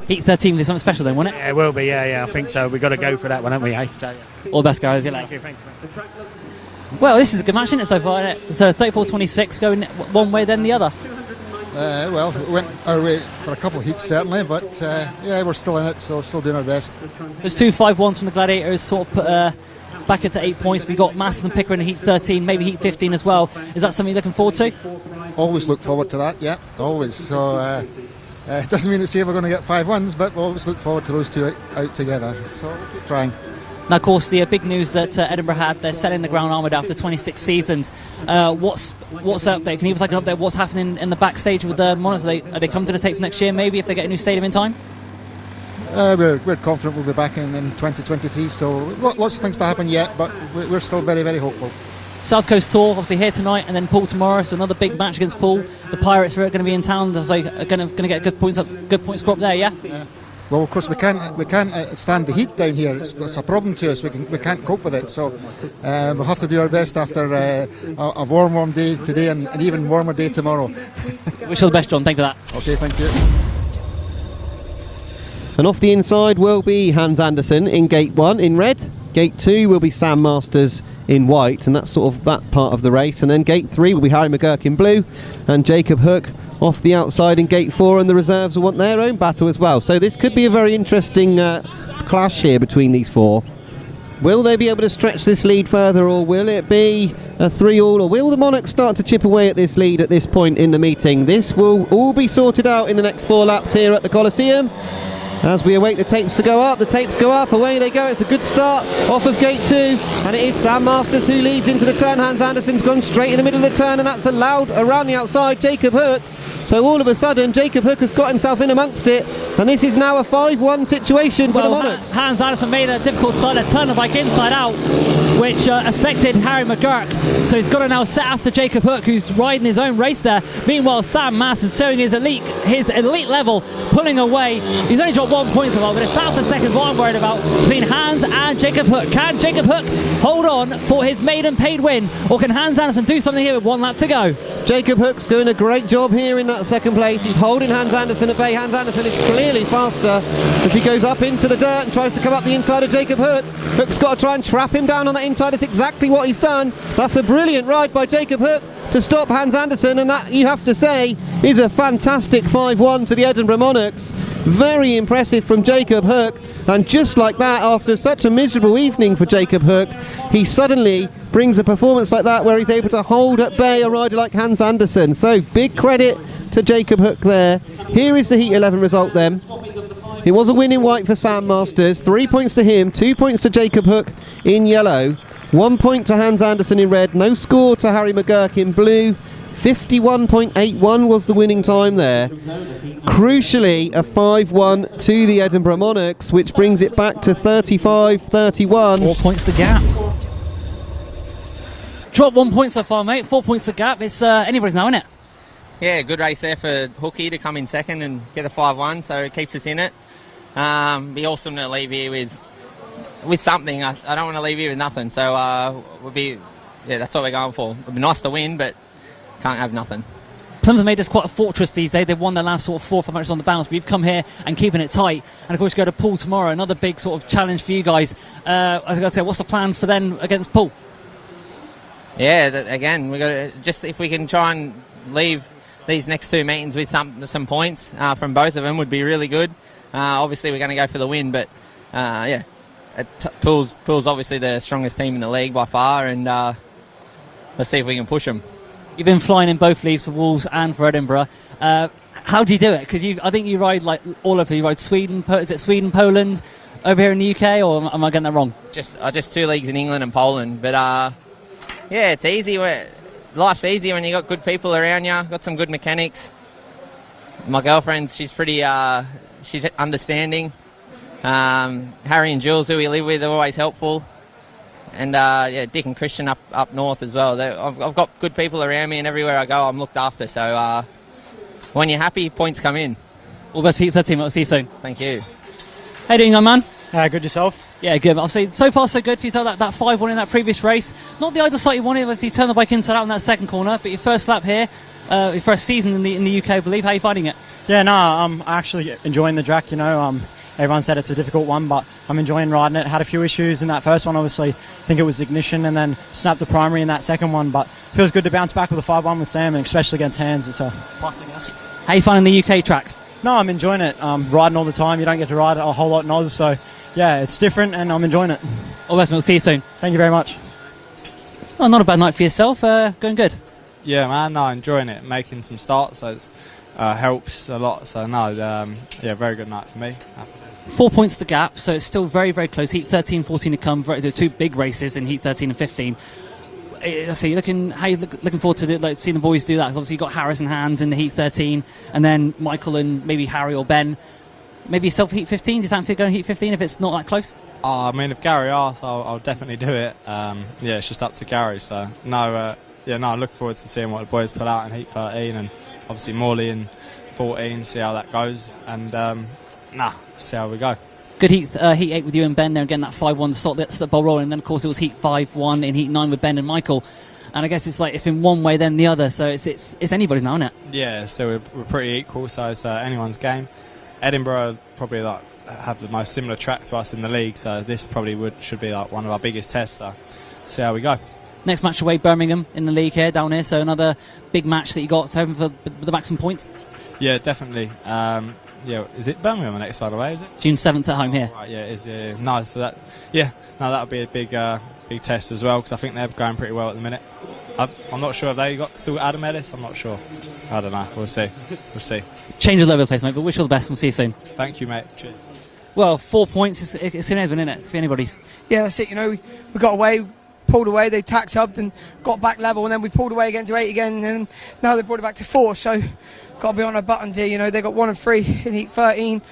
Heat 13 is something special then, won't it? Yeah, it will be. Yeah, I think so. We've got to go for that one, haven't we? So, yeah. All the best, guys. Thank you. Well, this is a good match, isn't it, so far? Isn't it? So 34-26 going one way then the other. Well, we went our way for a couple of heats certainly, but yeah, we're still in it, so still doing our best. There's 2 5-1s from the Gladiators, sort of put back into 8 points. We got Masters and Pickering in heat 13, maybe heat 15 as well. Is that something you're looking forward to? Always look forward to that, yeah, always. So it doesn't mean to say we're going to get 5-1s, but we'll always look forward to those two out together. So we'll keep trying. Now, of course, the big news that Edinburgh had, they're selling the ground armoured after 26 seasons. What's the update? Can you give us like an update? What's happening in the backstage with the Monarchs? Are they coming to the tapes next year, maybe, if they get a new stadium in time? We're confident we'll be back in 2023, so lots of things to happen yet, but we're still very, very hopeful. South Coast Tour, obviously here tonight, and then Poole tomorrow, so another big match against Poole. The Pirates are going to be in town, so are going to get good points score up there, yeah? Well, of course, we can't stand the heat down here. It's a problem to us. We can't cope with it. So we'll have to do our best after a warm day today and an even warmer day tomorrow. Wish you all the best, John. Thank you for that. Okay, thank you. And off the inside will be Hans Andersen in Gate 1 in red. Gate 2 will be Sam Masters in white, and that's sort of that part of the race. And then Gate 3 will be Harry McGURK in blue, and Jacob Hook off the outside in Gate 4, and the reserves will want their own battle as well. So this could be a very interesting clash here between these four. Will they be able to stretch this lead further, or will it be a 3-all, or will the Monarchs start to chip away at this lead at this point in the meeting? This will all be sorted out in the next 4 laps here at the Coliseum. As we await the tapes to go up, the tapes go up, away they go. It's a good start off of Gate 2, and it is Sam Masters who leads into the turn. Hans Andersen's gone straight in the middle of the turn, and that's allowed around the outside Jacob Hook. So all of a sudden, Jacob Hook has got himself in amongst it, and this is now a 5-1 situation for the Monarchs. Hans Andersen made a difficult start, a turn bike inside out, which affected Harry McGURK. So he's got to now set after Jacob Hook, who's riding his own race there. Meanwhile, Sam Masters showing his elite level, pulling away. He's only dropped 1 point so far, but it's that for second what I'm worried about between Hans and Jacob Hook. Can Jacob Hook hold on for his maiden paid win, or can Hans Andersen do something here with 1 lap to go? Jacob Hook's doing a great job here in that second place. He's holding Hans Andersen at bay. Hans Andersen is clearly faster as he goes up into the dirt and tries to come up the inside of Jacob Hook. Hook's got to try and trap him down on that inside. That's exactly what he's done. That's a brilliant ride by Jacob Hook to stop Hans Andersen, and that, you have to say, is a fantastic 5-1 to the Edinburgh Monarchs. Very impressive from Jacob Hook, and just like that, after such a miserable evening for Jacob Hook, he suddenly brings a performance like that where he's able to hold at bay a rider like Hans Andersen. So big credit to Jacob Hook there. Here is the Heat 11 result then. It was a win in white for Sam Masters, 3 points to him, 2 points to Jacob Hook in yellow, 1 point to Hans Andersen in red, no score to Harry McGURK in blue. 51.81 was the winning time there. Crucially, a 5-1 to the Edinburgh Monarchs, which brings it back to 35-31. 4 points the gap. Dropped 1 point so far, mate. 4 points the gap. It's anybody's now, isn't it? Yeah, good race there for Hookie to come in second and get a 5-1, so it keeps us in it. Be awesome to leave here with something. I don't want to leave here with nothing, so that's what we're going for. It'd be nice to win, but can't have nothing. Plymouth made this quite a fortress these days. They've won their last sort of 4 or 5 matches on the bounce. We've come here and keeping it tight. And of course, go to Poole tomorrow. Another big sort of challenge for you guys. I was going to say, what's the plan for them against Poole? Yeah, again, we got to just, if we can try and leave these next 2 meetings with some points from both of them would be really good. Obviously, we're going to go for the win, but Poole's obviously the strongest team in the league by far, and let's see if we can push them. You've been flying in both leagues for Wolves and for Edinburgh. How do you do it? Because I think you ride like all over. You ride Sweden, is it Sweden, Poland, over here in the UK, or am I getting that wrong? Just 2 leagues in England and Poland, but yeah, it's easy. Life's easy when you got good people around you. Got some good mechanics. My girlfriend, she's pretty, she's understanding. Harry and Jules, who we live with, are always helpful. And Dick and Christian up north as well. I've got good people around me, and everywhere I go, I'm looked after. So when you're happy, points come in. All the best for your team. I'll see you soon. Thank you. How you doing, young man? Good yourself? Yeah, good. I'll say so far so good for yourself. That 5-1 in that previous race. Not the ideal start you wanted. Obviously, you turned the bike inside out in that second corner. But your first lap here, your first season in the UK, I believe. How are you finding it? Yeah, no, I'm actually enjoying the track. You know, everyone said it's a difficult one, but I'm enjoying riding it. Had a few issues in that first one, obviously. I think it was ignition, and then snapped the primary in that second one. But feels good to bounce back with a 5-1 with Sam, and especially against Hans. It's a plus, I guess. How are you finding the UK tracks? No, I'm enjoying it. Riding all the time. You don't get to ride it a whole lot in Oz, so yeah, it's different, and I'm enjoying it. All the best, we'll see you soon. Thank you very much. Oh, not a bad night for yourself. Going good. Yeah, man, no, enjoying it. Making some starts, so it helps a lot. So no, yeah, very good night for me. Happy days. 4 points the gap, so it's still very, very close. Heat 13, 14 to come. There are 2 big races in Heat 13 and 15. So you're looking forward to seeing the boys do that. Obviously, you've got Harris and Hans in the Heat 13, and then Michael and maybe Harry or Ben. Maybe yourself Heat 15. Do you fancy going Heat 15 if it's not that close? I mean, if Gary asks, I'll definitely do it. Yeah, it's just up to Gary. So no, I look forward to seeing what the boys put out in Heat 13, and obviously Morley in 14. See how that goes, and see how we go. Good Heat 8 with you and Ben there, getting that 5-1 start the ball rolling. And then of course it was Heat 5-1 in Heat 9 with Ben and Michael. And I guess it's been one way then the other, so it's anybody's now, isn't it? Yeah, so we're pretty equal, so it's anyone's game. Edinburgh probably have the most similar track to us in the league, so this probably should be one of our biggest tests. So see how we go. Next match away, Birmingham in the league here, down here. So another big match that you got, so hoping for the maximum points. Yeah, definitely. Yeah, is it Birmingham the next one away? Is it June 7th at home here? Right, yeah, it is. No, so that'll be a big test as well, because I think they're going pretty well at the minute. I'm not sure if they got still Adam Ellis. I'm not sure. I don't know. We'll see. Changes all over the place, mate. But wish you all the best. We'll see you soon. Thank you, mate. Cheers. Well, 4 points. It's in Edinburgh, isn't it? For anybody's. Yeah, that's it. You know, we got away, pulled away. They tax upped and got back level, and then we pulled away again to 8 again, and now they brought it back to 4. So. Got to be on our buttons here, you know. They got 1 and 3 in Heat 13,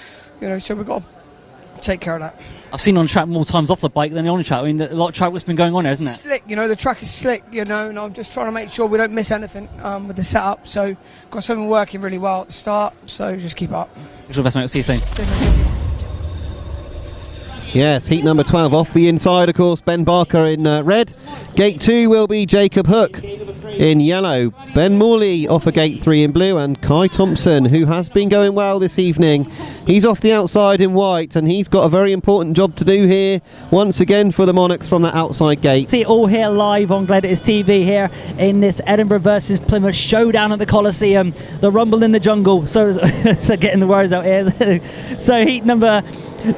you know, so we've got to take care of that. I've seen on track more times off the bike than on the track. I mean, a lot of track that's been going on here, isn't it? Slick, you know, the track is slick, you know, and I'm just trying to make sure we don't miss anything with the setup. So got something working really well at the start, so just keep up. Wish you all the best, mate. We'll see you soon. Yes, heat number 12 off the inside, of course, Ben Barker in red. Gate 2 will be Jacob Hook in yellow. Ben Morley off of gate 3 in blue, and Kye THOMSON, who has been going well this evening. He's off the outside in white, and he's got a very important job to do here, once again for the Monarchs from that outside gate. See it all here live on Gladiators TV here in this Edinburgh versus Plymouth showdown at the Coliseum. The rumble in the jungle, so they're getting the words out here. So heat number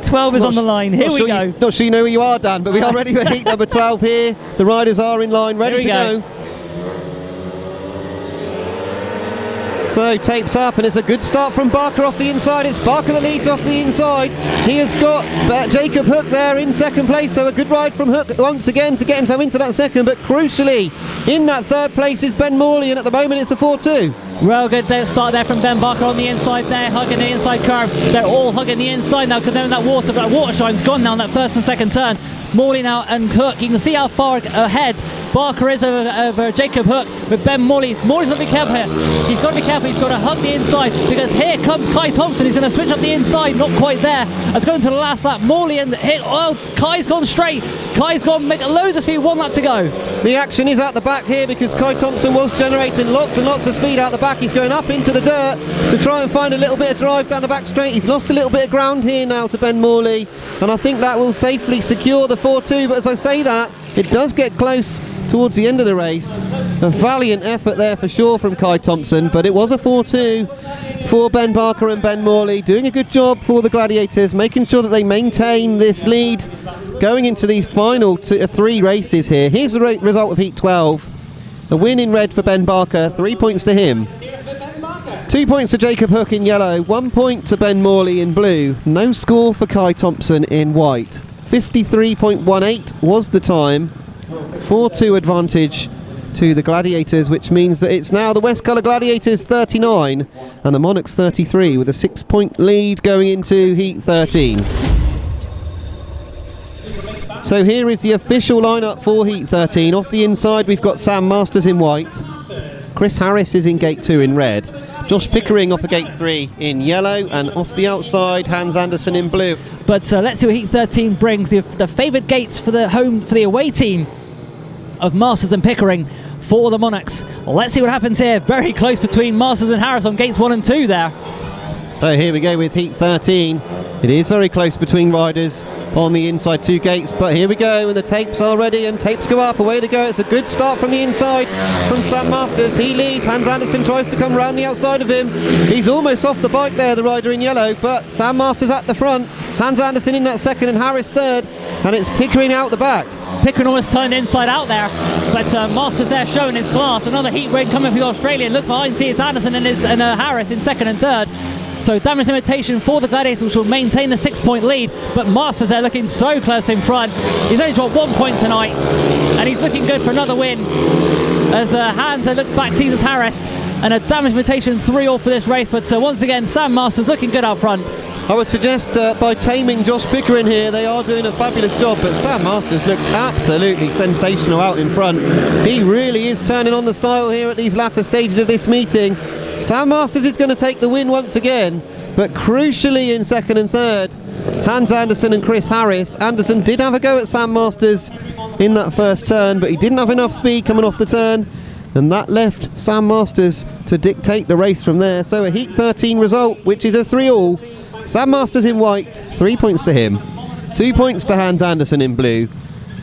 12 is on the line. Here we go. Not sure you know where you are, Dan, but we are ready for heat number 12 here. The riders are in line, ready to go. So tapes up, and it's a good start from Barker off the inside. It's Barker that leads off the inside. He has got Jacob Hook there in second place, so a good ride from Hook once again to get himself into that second, but crucially in that third place is Ben Morley, and at the moment it's a 4-2. Real good start there from Ben Barker on the inside there, hugging the inside curve. They're all hugging the inside now because they're in that water, but that water shine's gone now in that first and second turn. Morley now and Hook, you can see how far ahead Barker is over Jacob Hook with Ben Morley. Morley's got to be careful here. He's got to be careful, he's got to hug the inside because here comes Kye THOMSON. He's going to switch up the inside, not quite there. It's going to the last lap. Morley and Kye's gone straight. Kye's gone, make loads of speed, 1 lap to go. The action is out the back here because Kye THOMSON was generating lots and lots of speed out the back. He's going up into the dirt to try and find a little bit of drive down the back straight. He's lost a little bit of ground here now to Ben Morley, and I think that will safely secure the 4-2, but as I say that, it does get close towards the end of the race. A valiant effort there for sure from Kye THOMSON, but it was a 4-2 for Ben Barker and Ben Morley, doing a good job for the Gladiators, making sure that they maintain this lead going into these final 3 races here. Here's the result of Heat 12. A win in red for Ben Barker, 3 points to him. 2 points to Jacob Hook in yellow, 1 point to Ben Morley in blue. No score for Kye THOMSON in white. 53.18 was the time. 4-2 advantage to the Gladiators, which means that it's now the West Colour Gladiators 39 and the Monarchs 33 with a 6-point lead going into Heat 13. So here is the official lineup for Heat 13. Off the inside we've got Sam Masters in white. Chris Harris is in gate 2 in red. Josh Pickering off of gate 3 in yellow, and off the outside Hans Andersen in blue. But let's see what Heat 13 brings. The favoured gates for the away team of Masters and Pickering for the Monarchs. Well, let's see what happens here. Very close between Masters and Harris on gates 1 and 2 there. So here we go with Heat 13. It is very close between riders on the inside 2 gates, but here we go, and the tapes are ready, and tapes go up, away they go. It's a good start from the inside from Sam Masters. He leads. Hans Andersen tries to come round the outside of him. He's almost off the bike there, the rider in yellow, but Sam Masters at the front. Hans Andersen in that second and Harris third, and it's Pickering out the back. Pickering almost turned inside out there, but Masters there showing his class. Another heat win coming for the Australian. Look behind, see it's Andersen and Harris in second and third. So damage limitation for the Gladiators, which will maintain the 6-point lead. But Masters there looking so close in front. He's only dropped 1 point tonight, and he's looking good for another win. As Hans looks back, sees Harris, and a damage limitation 3-all for this race. But once again, Sam Masters looking good up front. I would suggest by taming Josh Pickering here, they are doing a fabulous job, but Sam Masters looks absolutely sensational out in front. He really is turning on the style here at these latter stages of this meeting. Sam Masters is going to take the win once again, but crucially in second and third, Hans Andersen and Chris Harris. Andersen did have a go at Sam Masters in that first turn, but he didn't have enough speed coming off the turn, and that left Sam Masters to dictate the race from there. So a Heat 13 result, which is a 3-all. Sam Masters in white, 3 points to him, 2 points to Hans Andersen in blue,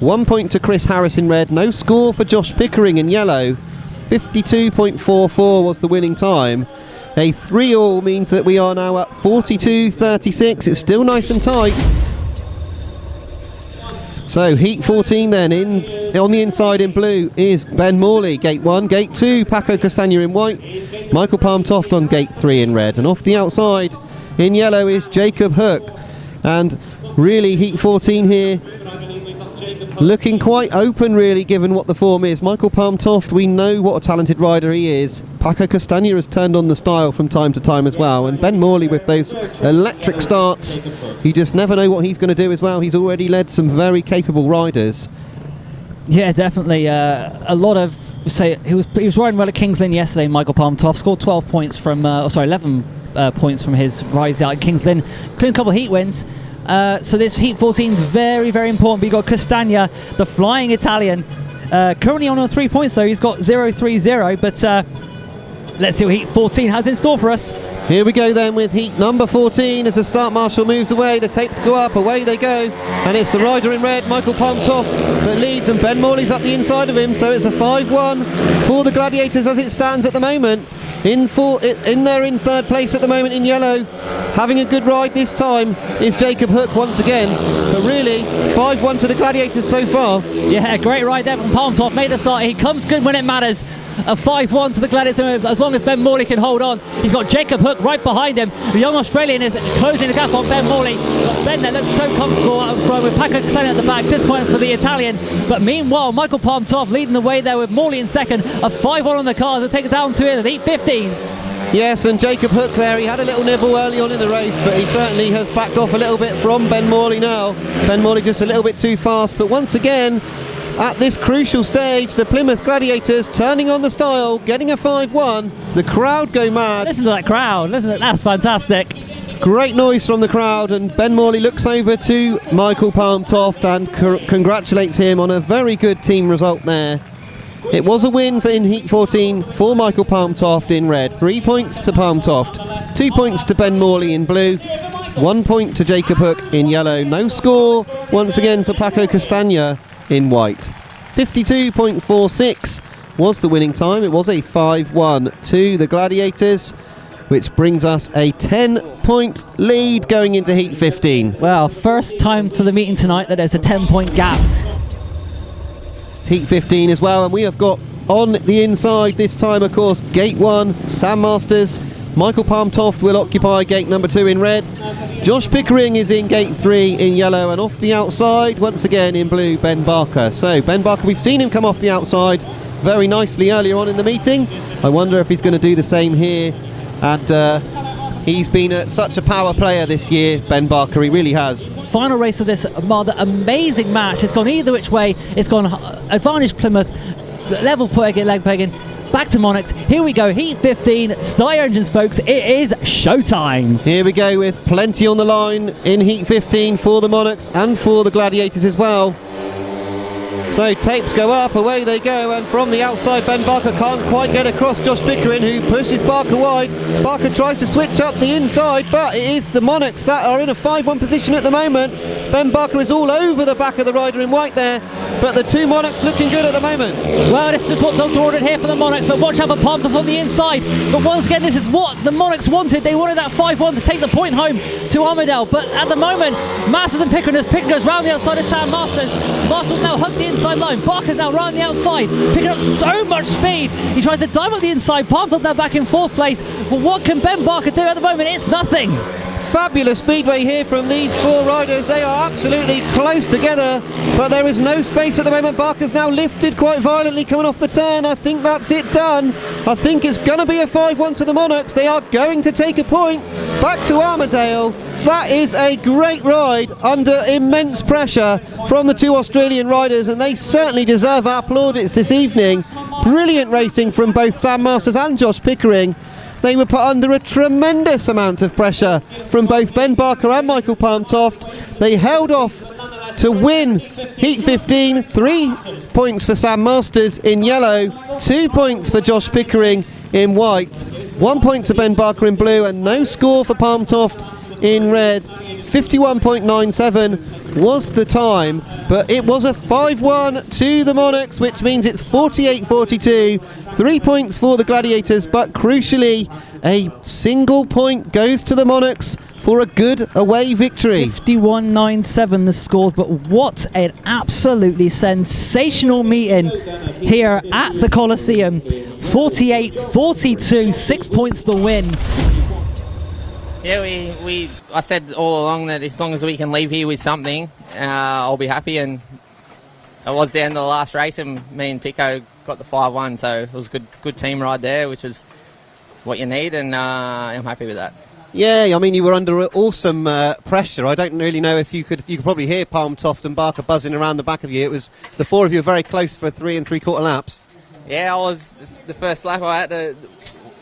1 point to Chris Harris in red, no score for Josh Pickering in yellow. 52.44 was the winning time. A 3-all means that we are now at 42.36. It's still nice and tight. So Heat 14 then, on the inside in blue is Ben Morley, gate 1. Gate 2, Paco CASTAGNA in white, Michael Palm Toft on gate 3 in red, and off the outside in yellow is Jacob Hook. And really Heat 14 here looking quite open, really, given what the form is. Michael Palm Toft, we know what a talented rider he is. Paco CASTAGNA has turned on the style from time to time as well, and Ben Morley with those electric starts, you just never know what he's going to do as well. He's already led some very capable riders. Yeah, definitely. A lot of he was riding well at Kings Lynn yesterday. Michael Palm Toft scored 12 points from 11 points from his rise out at Kings Lynn, including a couple of heat wins. So this Heat 14 is very, very important. We've got CASTAGNA, the flying Italian, currently on 3 points, though. He's got 0-3-0, but let's see what Heat 14 has in store for us. Here we go then with Heat number 14 as the start marshal moves away. The tapes go up, away they go, and it's the rider in red, Michael Palm Toft, that leads, and Ben Morley's up the inside of him, so it's a 5-1 for the Gladiators as it stands at the moment. In there in third place at the moment in yellow, having a good ride this time is Jacob Hook once again. But really, 5-1 to the Gladiators so far. Yeah, great ride there from Palm Toft. Made the start. He comes good when it matters. A 5-1 to the Gladiators as long as Ben Morley can hold on. He's got Jacob Hook right behind him. The young Australian is closing the gap on Ben Morley. But Ben there looks so comfortable out front with Paco standing at the back. Disappointing for the Italian. But meanwhile, Michael Palm Toft leading the way there with Morley in second. A 5-1 on the cars to take it down to it at Heat 15. Yes, and Jacob Hook there, he had a little nibble early on in the race, but he certainly has backed off a little bit from Ben Morley now. Ben Morley just a little bit too fast, but once again, at this crucial stage, the Plymouth Gladiators turning on the style, getting a 5-1. The crowd go mad. Listen to that crowd. Listen to that. That's fantastic. Great noise from the crowd, and Ben Morley looks over to Michael Palm Toft and congratulates him on a very good team result there. It was a win in Heat 14 for Michael Palm Toft in red. 3 points to Palm Toft, 2 points to Ben Morley in blue, 1 point to Jacob Hook in yellow. No score once again for Paco CASTAGNA in white. 52.46 was the winning time. It was a 5-1 to the Gladiators, which brings us a 10-point lead going into Heat 15. Well, first time for the meeting tonight that there's a 10-point gap. Heat 15 as well, and we have got on the inside this time, of course, gate 1, Sam Masters. Michael Palm Toft will occupy gate number 2 in red. Josh Pickering is in gate 3 in yellow, and off the outside once again in blue, Ben Barker. So Ben Barker, we've seen him come off the outside very nicely earlier on in the meeting. I wonder if he's going to do the same here, and he's been such a power player this year, Ben Barker, he really has. Final race of this rather amazing match. It's gone either which way. It's gone advantage Plymouth, level pegging, leg pegging, back to Monarchs. Here we go, Heat 15, start your engines folks, it is showtime. Here we go with plenty on the line in Heat 15 for the Monarchs and for the Gladiators as well. So tapes go up, away they go, and from the outside Ben Barker can't quite get across Josh Pickering, who pushes Barker wide. Barker tries to switch up the inside, but it is the Monarchs that are in a 5-1 position at the moment. Ben Barker is all over the back of the rider in white there. but the two Monarchs looking good at the moment. Well, this is what Doctor ordered here for the Monarchs, but watch out for Palm Toft on the inside. But once again, this is what the Monarchs wanted. They wanted that 5-1 to take the point home to Armadale, but at the moment, Masters and Pickering, as Pickering goes round the outside of Sam Masters. Masters now hugged the inside line. Barker's now round the outside, picking up so much speed. He tries to dive up the inside. Palm Toft now back in 4th place. But what can Ben Barker do at the moment? It's nothing. Fabulous speedway here from these 4 riders. They are absolutely close together, but there is no space at the moment. Barker's now lifted quite violently coming off the turn. I think that's it done. I think it's going to be a 5-1 to the Monarchs. They are going to take a point back to Armadale. That is a great ride under immense pressure from the 2 Australian riders, and they certainly deserve our plaudits this evening. Brilliant racing from both Sam Masters and Josh Pickering. They were put under a tremendous amount of pressure from both Ben Barker and Michael Palm Toft. They held off to win Heat 15. 3 points for Sam Masters in yellow, 2 points for Josh Pickering in white, 1 point to Ben Barker in blue, and no score for Palm Toft in red. 51.97 was the time, but it was a 5-1 to the Monarchs, which means it's 48-42. 3 points for the Gladiators, but crucially, a single point goes to the Monarchs for a good away victory. 51.97 the scores, but what an absolutely sensational meeting here at the Coliseum. 48-42, 6 points to win. Yeah, I said all along that as long as we can leave here with something, I'll be happy, and it was the end of the last race, and me and Pico got the 5-1, so it was a good team ride there, which was what you need, and I'm happy with that. Yeah, I mean, you were under awesome pressure. I don't really know if you could probably hear Palm Toft and Barker buzzing around the back of you. It was the 4 of you were very close for 3 3/4 laps. Yeah, I was the first lap. I had to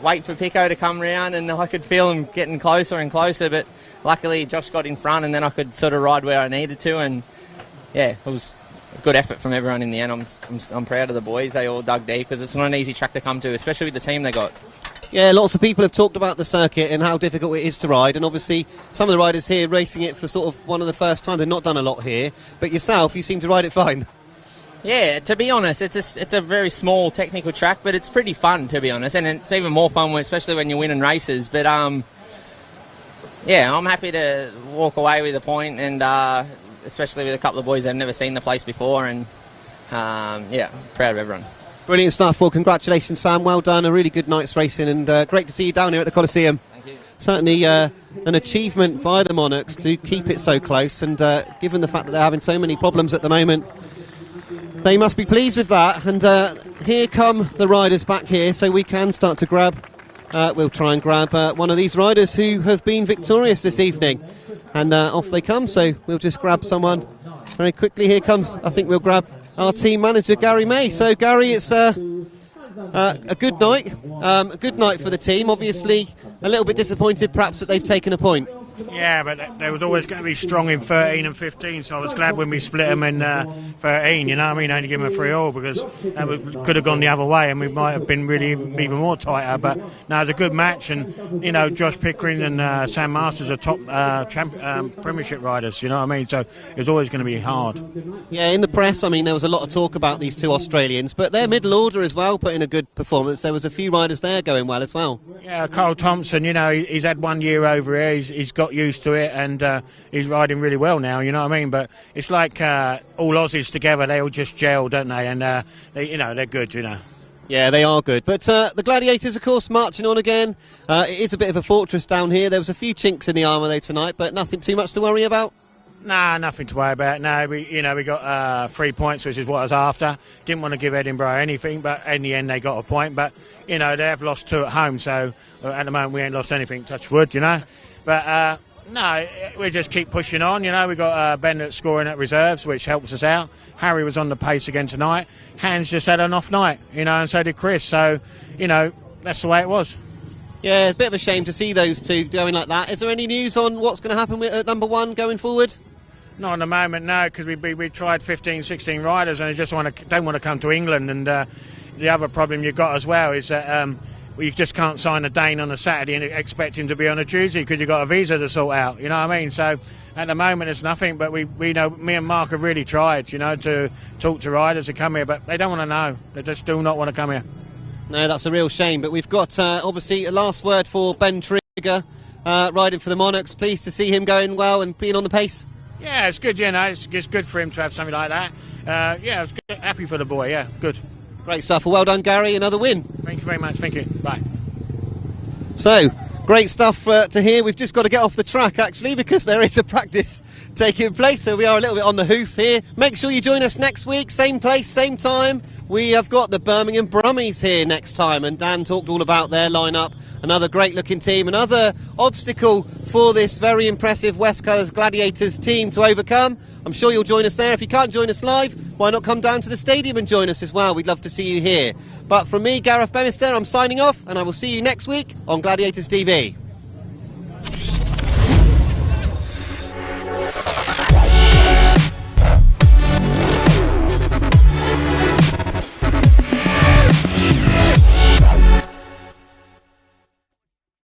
wait for Pico to come round, and I could feel him getting closer and closer, but luckily Josh got in front, and then I could sort of ride where I needed to, and yeah, it was a good effort from everyone in the end. I'm proud of the boys. They all dug deep, because it's not an easy track to come to, especially with the team they got. Yeah, lots of people have talked about the circuit and how difficult it is to ride, and obviously some of the riders here racing it for sort of one of the first time. They've not done a lot here, but yourself, you seem to ride it fine. Yeah, to be honest, it's a very small technical track, but it's pretty fun, to be honest, and it's even more fun, especially when you're winning races. But yeah, I'm happy to walk away with a point, and especially with a couple of boys that have never seen the place before, and yeah, proud of everyone. Brilliant stuff. Well, congratulations, Sam. Well done. A really good night's racing, and great to see you down here at the Coliseum. Thank you. Certainly an achievement by the Monarchs to keep it so close, and given the fact that they're having so many problems at the moment, they must be pleased with that. And here come the riders back here, so we can start to grab, we'll try and grab one of these riders who have been victorious this evening. And off they come, so we'll just grab someone very quickly. Here comes, I think we'll grab our team manager, Garry May. So Garry, it's a good night. A good night for the team. Obviously a little bit disappointed perhaps that they've taken a point. Yeah, but they was always going to be strong in 13 and 15, so I was glad when we split them in 13, you know what I mean, only give them a 3-all, because that could have gone the other way and we might have been really even more tighter. But no, it was a good match, and you know, Josh Pickering and Sam Masters are top Premiership riders, you know what I mean, so it's always going to be hard. Yeah, in the press, I mean, there was a lot of talk about these two Australians, but their middle order as well put in a good performance. There was a few riders there going well as well. Yeah, Kye THOMSON, you know, he's had 1 year over here, he's got used to it, and he's riding really well now, you know what I mean, but it's like all Aussies together, they all just gel, don't they, and they, you know, they're good, you know. Yeah, they are good. But the Gladiators, of course, marching on again. It is a bit of a fortress down here. There was a few chinks in the armour though tonight, but nothing too much to worry about. Nah, nothing to worry about. No, we got 3 points, which is what I was after. Didn't want to give Edinburgh anything, but in the end they got a point. But you know, they have lost 2 at home, so at the moment we ain't lost anything. Touch wood, you know. But no, we just keep pushing on. You know, we got Ben that's scoring at reserves, which helps us out. Harry was on the pace again tonight. Hans just had an off night, you know, and so did Chris. So, you know, that's the way it was. Yeah, it's a bit of a shame to see those two going like that. Is there any news on what's going to happen with number 1 going forward? Not at the moment, no, because we tried 15, 16 riders, and they just don't want to come to England. And the other problem you've got as well is that you just can't sign a Dane on a Saturday and expect him to be on a Tuesday, because you've got a visa to sort out, you know what I mean? So At the moment, there's nothing, but we know me and Mark have really tried, you know, to talk to riders to come here, but they don't want to know. They just do not want to come here. No, that's a real shame. But we've got obviously a last word for Ben Trigger, riding for the Monarchs. Pleased to see him going well and being on the pace. Yeah, it's good. You know, it's good for him to have something like that. Yeah, it's good. Happy for the boy. Yeah, good. Great stuff. Well done, Gary. Another win. Thank you very much. Thank you. Bye. So, great stuff to hear. We've just got to get off the track, actually, because there is a practice taking place, so we are a little bit on the hoof here. Make sure you join us next week, same place, same time. We have got the Birmingham Brummies here next time, and Dan talked all about their lineup. Another great-looking team, another obstacle for this very impressive West Colours Gladiators team to overcome. I'm sure you'll join us there. If you can't join us live, why not come down to the stadium and join us as well? We'd love to see you here. But from me, Gareth Bemister, I'm signing off, and I will see you next week on Gladiators TV.